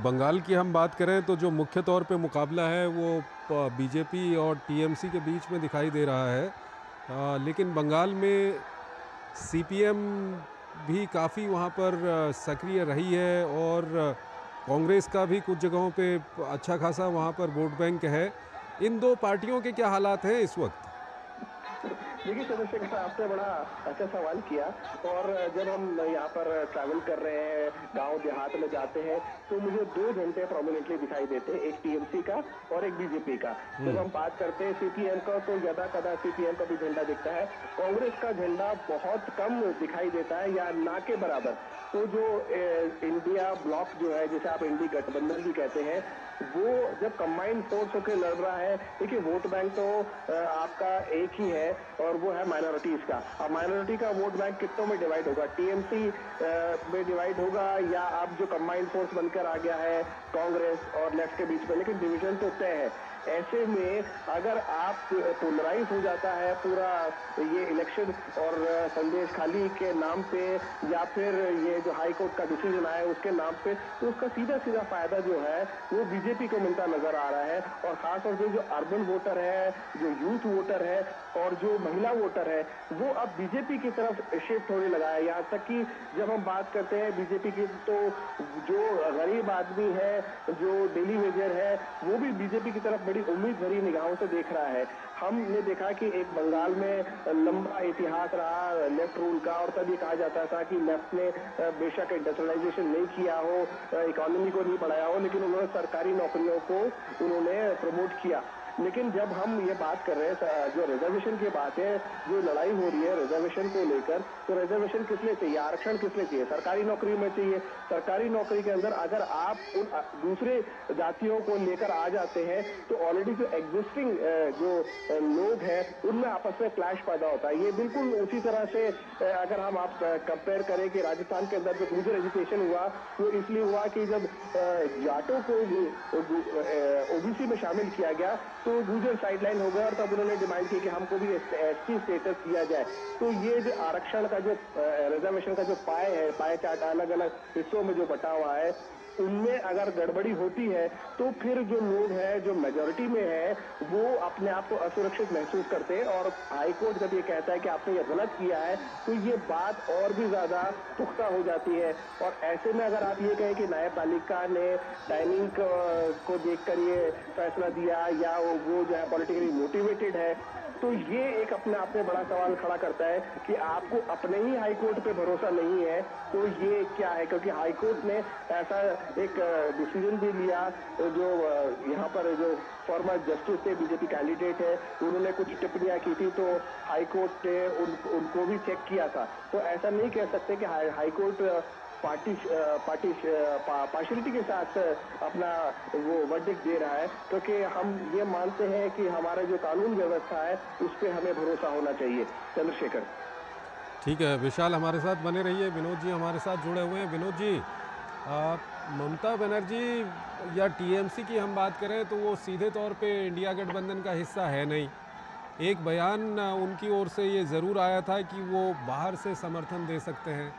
बंगाल की हम बात करें तो जो मुख्य तौर पे मुकाबला है वो बीजेपी और टीएमसी के बीच में दिखाई दे रहा है, लेकिन बंगाल में सीपीएम भी काफ़ी वहाँ पर सक्रिय रही है और कांग्रेस का भी कुछ जगहों पे अच्छा खासा वहाँ पर वोट बैंक है। इन दो पार्टियों के क्या हालात हैं इस वक्त? देखिए चंद्रशेखर, आपने बड़ा अच्छा सवाल किया। और जब हम यहाँ पर ट्रैवल कर रहे हैं, गांव देहात में जाते हैं, तो मुझे दो झंडे प्रोमिनेंटली दिखाई देते हैं, एक टीएमसी का और एक बीजेपी का। जब हम बात करते हैं सीपीएम का, तो यदा कदा सीपीएम का भी झंडा दिखता है, कांग्रेस का झंडा बहुत कम दिखाई देता है या ना के बराबर। तो जो इंडिया ब्लॉक जो है, जिसे आप इंडी गठबंधन भी कहते हैं, वो जब कंबाइंड फोर्स होकर लड़ रहा है, देखिए वोट बैंक तो आपका एक ही है और वो है माइनॉरिटीज का। अब माइनॉरिटी का वोट बैंक कितनों में डिवाइड होगा? टीएमसी में डिवाइड होगा या अब जो कंबाइंड फोर्स बनकर आ गया है कांग्रेस और लेफ्ट के बीच में, लेकिन डिवीजन तो तय है। ऐसे में अगर आप पोलराइज हो जाता है पूरा ये इलेक्शन और संदेश खाली के नाम पे या फिर ये जो हाई कोर्ट का डिसीजन आया उसके नाम पे, तो उसका सीधा सीधा फायदा जो है वो बीजेपी को मिलता नजर आ रहा है। और खासतौर से जो अर्बन वोटर है, जो यूथ वोटर है और जो महिला वोटर है, वो अब बीजेपी की तरफ शिफ्ट होने लगा है। यहाँ तक कि जब हम बात करते हैं बीजेपी की, तो जो गरीब आदमी है, जो डेली वेजर है, वो भी बीजेपी की तरफ बड़ी उम्मीद भरी निगाहों से देख रहा है। हमने देखा कि एक बंगाल में लंबा इतिहास रहा लेफ्ट रूल का, और तब ये कहा जाता था कि लेफ्ट ने बेशक इंडस्ट्रियलाइजेशन नहीं किया हो, इकोनॉमी को नहीं बढ़ाया हो, लेकिन उन्होंने सरकारी नौकरियों को उन्होंने प्रमोट किया। लेकिन जब हम ये बात कर रहे हैं, जो रिजर्वेशन की बात है, जो लड़ाई हो रही है रिजर्वेशन को लेकर, तो रिजर्वेशन किस लिए चाहिए? आरक्षण किस लिए चाहिए? सरकारी नौकरी में चाहिए। सरकारी नौकरी के अंदर अगर आप उन दूसरे जातियों को लेकर आ जाते हैं, तो ऑलरेडी जो एग्जिस्टिंग जो लोग हैं उनमें आपस में क्लैश पैदा होता है। ये बिल्कुल उसी तरह से अगर हम आप कंपेयर करें कि राजस्थान के अंदर जो गुर्जर एजुकेशन हुआ, वो इसलिए हुआ कि जब जाटों को ओबीसी में शामिल किया गया, तो गुर्जर साइडलाइन हो गए और तब उन्होंने डिमांड की कि हमको भी एसटी स्टेटस दिया जाए। तो ये जो आरक्षण का जो रिजर्वेशन का जो पाए है, पाए चार्ट अलग अलग हिस्सों में जो बटा हुआ है, उनमें अगर गड़बड़ी होती है तो फिर जो लोग हैं, जो मेजोरिटी में है, वो अपने आप को असुरक्षित महसूस करते हैं। और हाईकोर्ट जब ये कहता है कि आपने ये गलत किया है, तो ये बात और भी ज्यादा पुख्ता हो जाती है। और ऐसे में अगर आप ये कहें कि न्यायपालिका ने टाइमिंग को देखकर ये फैसला दिया या वो जो है पॉलिटिकली मोटिवेटेड है, तो ये एक अपने आप में बड़ा सवाल खड़ा करता है कि आपको अपने ही हाईकोर्ट पे भरोसा नहीं है, तो ये क्या है? क्योंकि हाईकोर्ट ने ऐसा एक डिसीजन भी लिया, जो यहाँ पर जो फॉर्मर जस्टिस थे, बीजेपी कैंडिडेट है, उन्होंने कुछ टिप्पणियां की थी, तो हाईकोर्ट ने उनको भी चेक किया था। तो ऐसा नहीं कह सकते कि हाईकोर्ट पार्शियलिटी के साथ अपना वो वर्डिक्ट दे रहा है, क्योंकि हम ये मानते हैं कि हमारा जो कानून व्यवस्था है उस पर हमें भरोसा होना चाहिए। चंद्रशेखर, ठीक है विशाल, हमारे साथ बने रहिए। विनोद जी हमारे साथ जुड़े हुए हैं। विनोद जी, ममता बनर्जी या टीएमसी की हम बात करें तो वो सीधे तौर पे इंडिया गठबंधन का हिस्सा है नहीं। एक बयान उनकी ओर से ये ज़रूर आया था कि वो बाहर से समर्थन दे सकते हैं।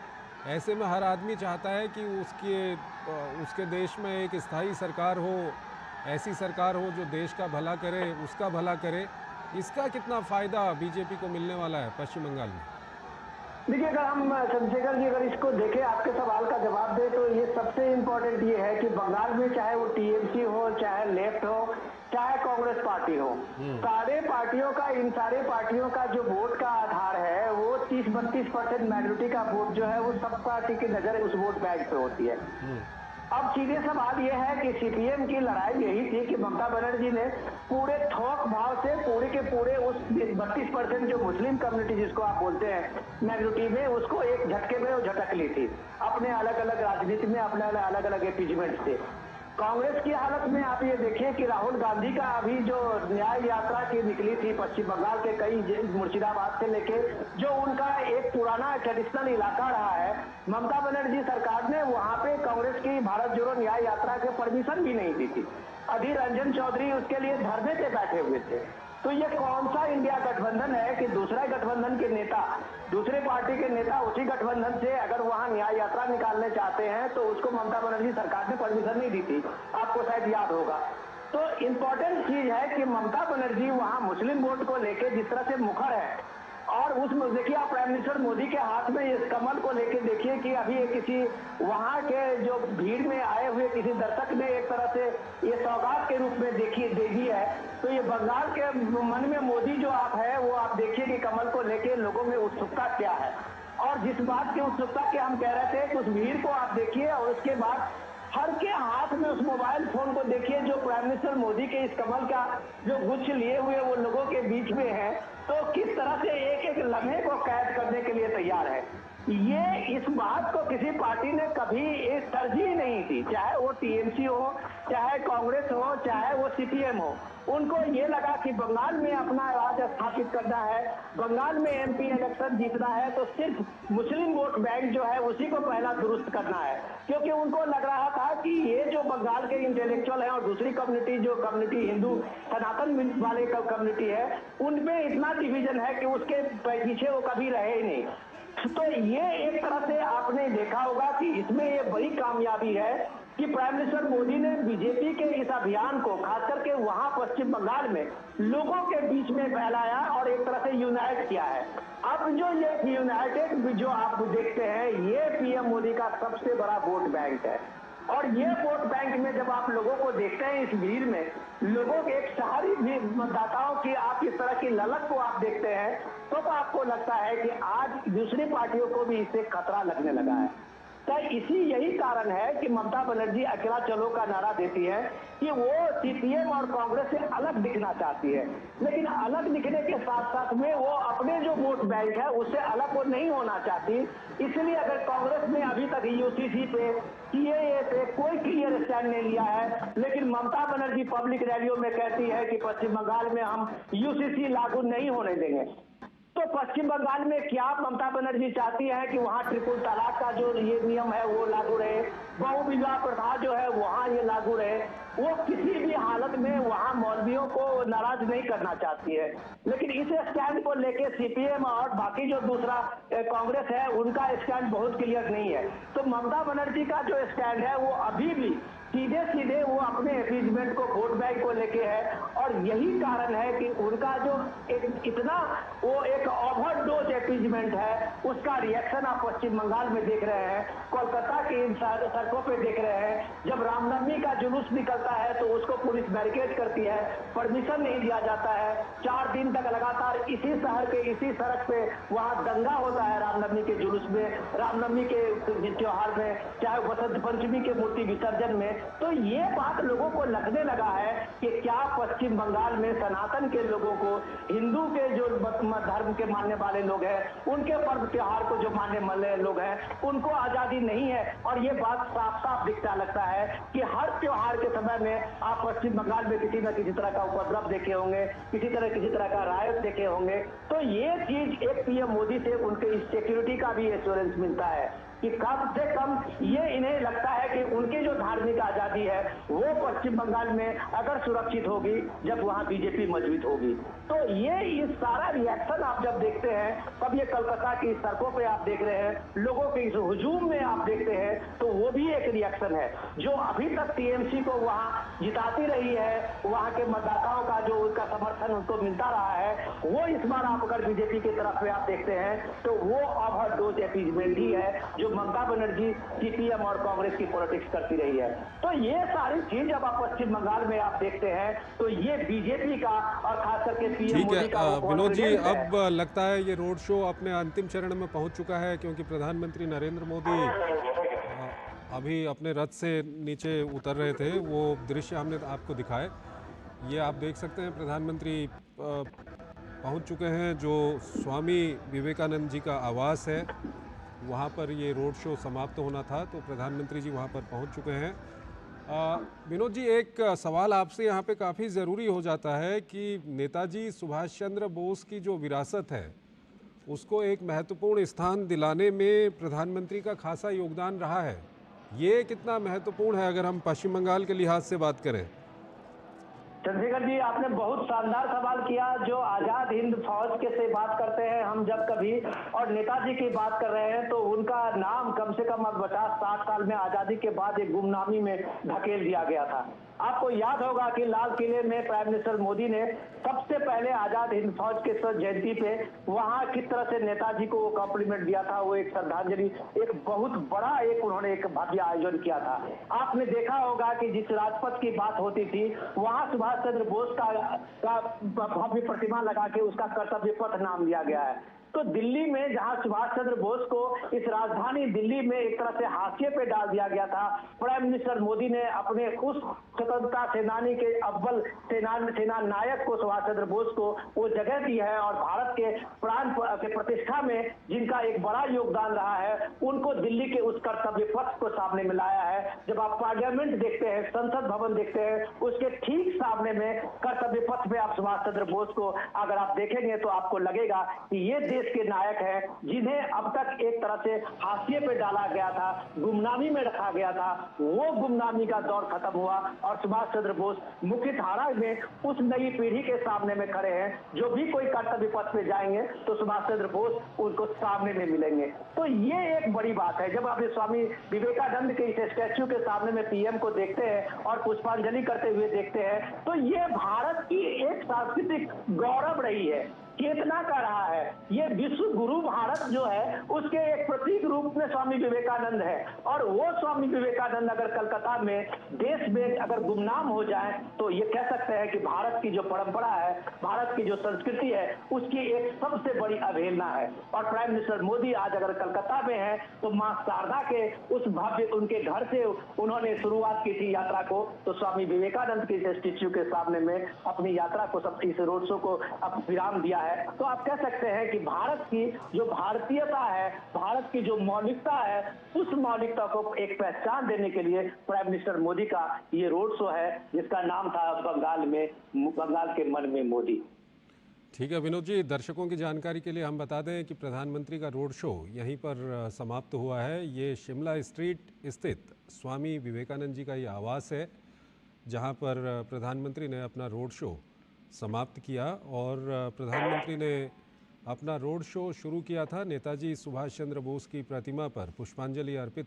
ऐसे में हर आदमी चाहता है कि उसके देश में एक स्थायी सरकार हो, ऐसी सरकार हो जो देश का भला करे, उसका भला करे। इसका कितना फ़ायदा बीजेपी को मिलने वाला है पश्चिम बंगाल में? देखिए, अगर हम चंद्रशेखर जी अगर इसको देखें, आपके सवाल का जवाब दे, तो ये सबसे इम्पोर्टेंट ये है कि बंगाल में चाहे वो टीएमसी हो, चाहे लेफ्ट हो, चाहे कांग्रेस पार्टी हो, सारे पार्टियों का, इन सारे पार्टियों का जो वोट का आधार है वो 30-32% मेजोरिटी का वोट जो है वो सब पार्टी की नजर उस वोट बैंक पे होती है। अब सीधे सवाल यह है कि सीपीएम की लड़ाई यही थी कि ममता बनर्जी ने पूरे थोक भाव से पूरे के पूरे उस 32% जो मुस्लिम कम्युनिटी जिसको आप बोलते हैं मेजोरिटी में, उसको एक झटके में वो झटक ली थी अपने अलग अलग राजनीति में, अपने अलग अलग एपीजमेंट से। कांग्रेस की हालत में आप ये देखिए कि राहुल गांधी का अभी जो न्याय यात्रा की निकली थी पश्चिम बंगाल के कई मुर्शिदाबाद से लेके, जो उनका एक पुराना ट्रेडिशनल इलाका रहा है, ममता बनर्जी सरकार ने वहां पे कांग्रेस की भारत जोड़ो न्याय यात्रा के परमिशन भी नहीं दी थी। अधीर रंजन चौधरी उसके लिए धरने पे बैठे हुए थे। तो ये कौन सा इंडिया गठबंधन है कि दूसरा गठबंधन के नेता, दूसरे पार्टी के नेता उसी गठबंधन से अगर वहां न्याय यात्रा निकालने चाहते हैं तो उसको ममता बनर्जी सरकार ने परमिशन नहीं दी थी, आपको शायद याद होगा। तो इम्पोर्टेंट चीज है कि ममता बनर्जी वहां मुस्लिम वोट को लेके जिस तरह से मुखर है, और और उस देखिए आप प्राइम मिनिस्टर मोदी के हाथ में इस कमल को लेके देखिए कि अभी ये किसी वहां के जो भीड़ में आए हुए किसी दर्शक ने एक तरह से ये सौगात के रूप में देखी दे दी है। तो ये बंगाल के मन में मोदी जो आप है वो आप देखिए कि कमल को लेके लोगों में उत्सुकता क्या है। और जिस बात की उत्सुकता की हम कह रहे थे कि उस भीड़ को आप देखिए और उसके बाद हर के हाथ में उस मोबाइल फोन को देखिए जो प्राइम मिनिस्टर मोदी के इस कमल का जो गुच्छ लिए हुए वो लोगों के बीच में है। तो किस तरह से एक एक लम्हे को कैद करने के लिए तैयार है। ये इस बात को किसी पार्टी ने कभी तरजीह नहीं दी, चाहे वो टीएमसी हो, चाहे कांग्रेस हो, चाहे वो सीपीएम हो। उनको ये लगा कि बंगाल में अपना राज स्थापित करना है, बंगाल में एमपी इलेक्शन जीतना है तो सिर्फ मुस्लिम वोट बैंक जो है उसी को पहला दुरुस्त करना है। क्योंकि उनको लग रहा था कि ये जो बंगाल के इंटेलेक्चुअल है और दूसरी कम्युनिटी जो कम्युनिटी हिंदू सनातन वाले कम्युनिटी है उनमें इतना डिवीजन है कि उसके पीछे वो कभी रहे ही नहीं। तो ये एक तरह से आपने देखा होगा कि इसमें ये बड़ी कामयाबी है कि प्राइम मिनिस्टर मोदी ने बीजेपी के इस अभियान को खास करके वहां पश्चिम बंगाल में लोगों के बीच में फैलाया और एक तरह से यूनाइट किया है। अब जो ये यूनाइटेड जो आप देखते हैं ये पीएम मोदी का सबसे बड़ा वोट बैंक है। और ये वोट बैंक में जब आप लोगों को देखते हैं इस भीड़ में लोगों के एक शहरी मतदाताओं की आप इस तरह की ललक को आप देखते हैं तो आपको लगता है कि आज दूसरी पार्टियों को भी इससे खतरा लगने लगा है। तो यही कारण है कि ममता बनर्जी अकेला चलो का नारा देती है कि वो सीपीएम और कांग्रेस से अलग दिखना चाहती है। लेकिन अलग दिखने के साथ साथ में वो अपने जो वोट बैंक है उससे अलग वो नहीं होना चाहती। इसलिए अगर कांग्रेस ने अभी तक यूसीसी पे सीएए पे कोई क्लियर स्टैंड नहीं लिया है, लेकिन ममता बनर्जी पब्लिक रैलियों में कहती है कि पश्चिम बंगाल में हम यूसीसी लागू नहीं होने देंगे। तो पश्चिम बंगाल में क्या ममता बनर्जी चाहती है कि वहां ट्रिपल तलाक का जो ये नियम है वो लागू रहे, बहुविवाह प्रथा जो है वहां ये लागू रहे। वो किसी भी हालत में वहां मौलवियों को नाराज नहीं करना चाहती है। लेकिन इस स्टैंड को लेके सीपीएम और बाकी जो दूसरा कांग्रेस है उनका स्टैंड बहुत क्लियर नहीं है। तो ममता बनर्जी का जो स्टैंड है वो अभी भी सीधे सीधे वो अपने अपीजमेंट को वोट बैंक को लेके है। और यही कारण है कि उनका जो इतना वो एक ओवरडोज अपीजमेंट है उसका रिएक्शन आप पश्चिम बंगाल में देख रहे हैं, कोलकाता की इन सड़कों पे देख रहे हैं। जब रामनवमी का जुलूस निकलता है तो उसको पुलिस बैरिकेड करती है, परमिशन नहीं दिया जाता है। 4 दिन तक लगातार इसी शहर के इसी सड़क पे वहां दंगा होता है रामनवमी के जुलूस में, रामनवमी के त्योहार में, चाहे वसंत पंचमी के मूर्ति विसर्जन में। तो ये बात लोगों को लगने लगा है कि क्या पश्चिम बंगाल में सनातन के लोगों को, हिंदू के जो धर्म के मानने वाले लोग हैं, उनके पर्व त्योहार को जो मानने वाले लोग हैं उनको आजादी नहीं है। और ये बात साफ साफ दिखता लगता है कि हर त्योहार के समय में आप पश्चिम बंगाल में किसी न किसी तरह का उपद्रव देखे होंगे, किसी तरह का रायत देखे होंगे। तो ये चीज एक पीएम मोदी से उनके सिक्योरिटी का भी एश्योरेंस मिलता है कि कम से कम ये इन्हें लगता है कि उनकी जो धार्मिक आजादी है वो पश्चिम बंगाल में अगर सुरक्षित होगी जब वहां बीजेपी मजबूत होगी। तो ये सारा रिएक्शन आप जब देखते हैं तब ये कलकत्ता की सड़कों पे आप देख रहे हैं, लोगों के इस हुजूम में आप देखते हैं तो वो भी एक रिएक्शन है जो अभी तक टीएमसी को वहां जिताती रही है। वहां के मतदाताओं का जो उनका समर्थन उनको मिलता रहा है वो इस बार आप अगर बीजेपी की तरफ में आप देखते हैं तो वो ओवरडोज अपीजमेंट ही है जो ममता बनर्जी सीपीएम और कांग्रेस की पॉलिटिक्स करती रही है। तो ये सारी चीज जब आप पश्चिम बंगाल में आप देखते हैं तो ये बीजेपी का और खास करके पीएम ठीक मोदी का है विनोद जी, कॉन्फिडेंस है। अब लगता है ये रोड शो अपने अंतिम चरण में पहुंच चुका है क्योंकि प्रधानमंत्री नरेंद्र मोदी अभी अपने रथ से नीचे उतर रहे थे। वो दृश्य हमने आपको दिखाए, ये आप देख सकते हैं प्रधानमंत्री पहुंच चुके हैं जो स्वामी विवेकानंद जी का आवास है, वहाँ पर ये रोड शो समाप्त होना था तो प्रधानमंत्री जी वहाँ पर पहुँच चुके हैं। विनोद जी, एक सवाल आपसे यहाँ पे काफ़ी ज़रूरी हो जाता है कि नेताजी सुभाष चंद्र बोस की जो विरासत है उसको एक महत्वपूर्ण स्थान दिलाने में प्रधानमंत्री का खासा योगदान रहा है। ये कितना महत्वपूर्ण है अगर हम पश्चिम बंगाल के लिहाज से बात करें? चंद्रशेखर जी, आपने बहुत शानदार सवाल किया। जो आजाद हिंद फौज के से बात करते हैं हम जब कभी और नेताजी की बात कर रहे हैं तो उनका नाम कम से कम अब 50-60 साल में आजादी के बाद एक गुमनामी में धकेल दिया गया था। आपको याद होगा कि लाल किले में प्राइम मिनिस्टर मोदी ने सबसे पहले आजाद हिंद फौज के जयंती पे वहां किस तरह से नेताजी को वो कॉम्प्लीमेंट दिया था, वो एक श्रद्धांजलि, एक बहुत बड़ा एक उन्होंने एक भव्य आयोजन किया था। आपने देखा होगा कि जिस राजपथ की बात होती थी वहां सुभाष चंद्र बोस का भव्य प्रतिमा लगा के उसका कर्तव्य पथ नाम दिया गया है। तो दिल्ली में जहां सुभाष चंद्र बोस को इस राजधानी दिल्ली में एक तरह से हाशिए पे डाल दिया गया था, प्राइम मिनिस्टर मोदी ने अपने उस स्वतंत्रता सेनानी के अव्वल सेना नायक को, सुभाष चंद्र बोस को वो जगह दी है और भारत के प्राण के प्रतिष्ठा में जिनका एक बड़ा योगदान रहा है उनको दिल्ली के उस कर्तव्य पथ को सामने में लाया है। जब आप पार्लियामेंट देखते हैं, संसद भवन देखते हैं, उसके ठीक सामने में कर्तव्य पथ पे आप सुभाष चंद्र बोस को अगर आप देखेंगे तो आपको लगेगा कि ये देश के नायक हैं जिन्हें अब तक एक तरह से हाशिए पे डाला गया था, गुमनामी में रखा गया था। वो गुमनामी का दौर खत्म हुआ और सुभाष चंद्र बोस मुख्य धारा में उस नई पीढ़ी के सामने में खड़े हैं। जो भी कोई कर्तव्य पथ पे जाएंगे तो सुभाष चंद्र बोस उनको सामने में मिलेंगे। तो ये एक बड़ी बात है। जब आप स्वामी विवेकानंद के इस स्टैच्यू के सामने में पीएम को देखते हैं और पुष्पांजलि करते हुए देखते हैं तो ये भारत की एक सांस्कृतिक गौरव रही है, चेतना का रहा है। ये विश्व गुरु भारत जो है उसके एक प्रतीक रूप में स्वामी विवेकानंद है और वो स्वामी विवेकानंद अगर कलकत्ता में देश में अगर गुमनाम हो जाए तो ये कह सकते हैं कि भारत की जो परंपरा है, भारत की जो संस्कृति है उसकी एक सबसे बड़ी अवहेलना है। और प्राइम मिनिस्टर मोदी आज अगर कलकत्ता में है तो मां शारदा के उस भव्य उनके घर से उन्होंने शुरुआत की थी यात्रा को, तो स्वामी विवेकानंद के स्टेच्यू के सामने में अपनी यात्रा को, सब इस रोड शो को अब विराम दिया है। तो आप कह सकते हैं कि भारत की जो भारतीयता है, भारत की जो मौलिकता है, उस मौलिकता को एक पहचान देने के लिए प्राइम मिनिस्टर मोदी का ये रोड शो है जिसका नाम था बंगाल के मन में मोदी। ठीक है विनोद जी, दर्शकों की जानकारी के लिए हम बता दें कि प्रधानमंत्री का रोड शो यहीं पर समाप्त हुआ है। ये शिमला स्ट्रीट स्थित स्वामी विवेकानंद जी का ये आवास है जहां पर प्रधानमंत्री ने अपना रोड शो समाप्त किया और प्रधानमंत्री ने अपना रोड शो शुरू किया था नेताजी सुभाष चंद्र बोस की प्रतिमा पर पुष्पांजलि अर्पित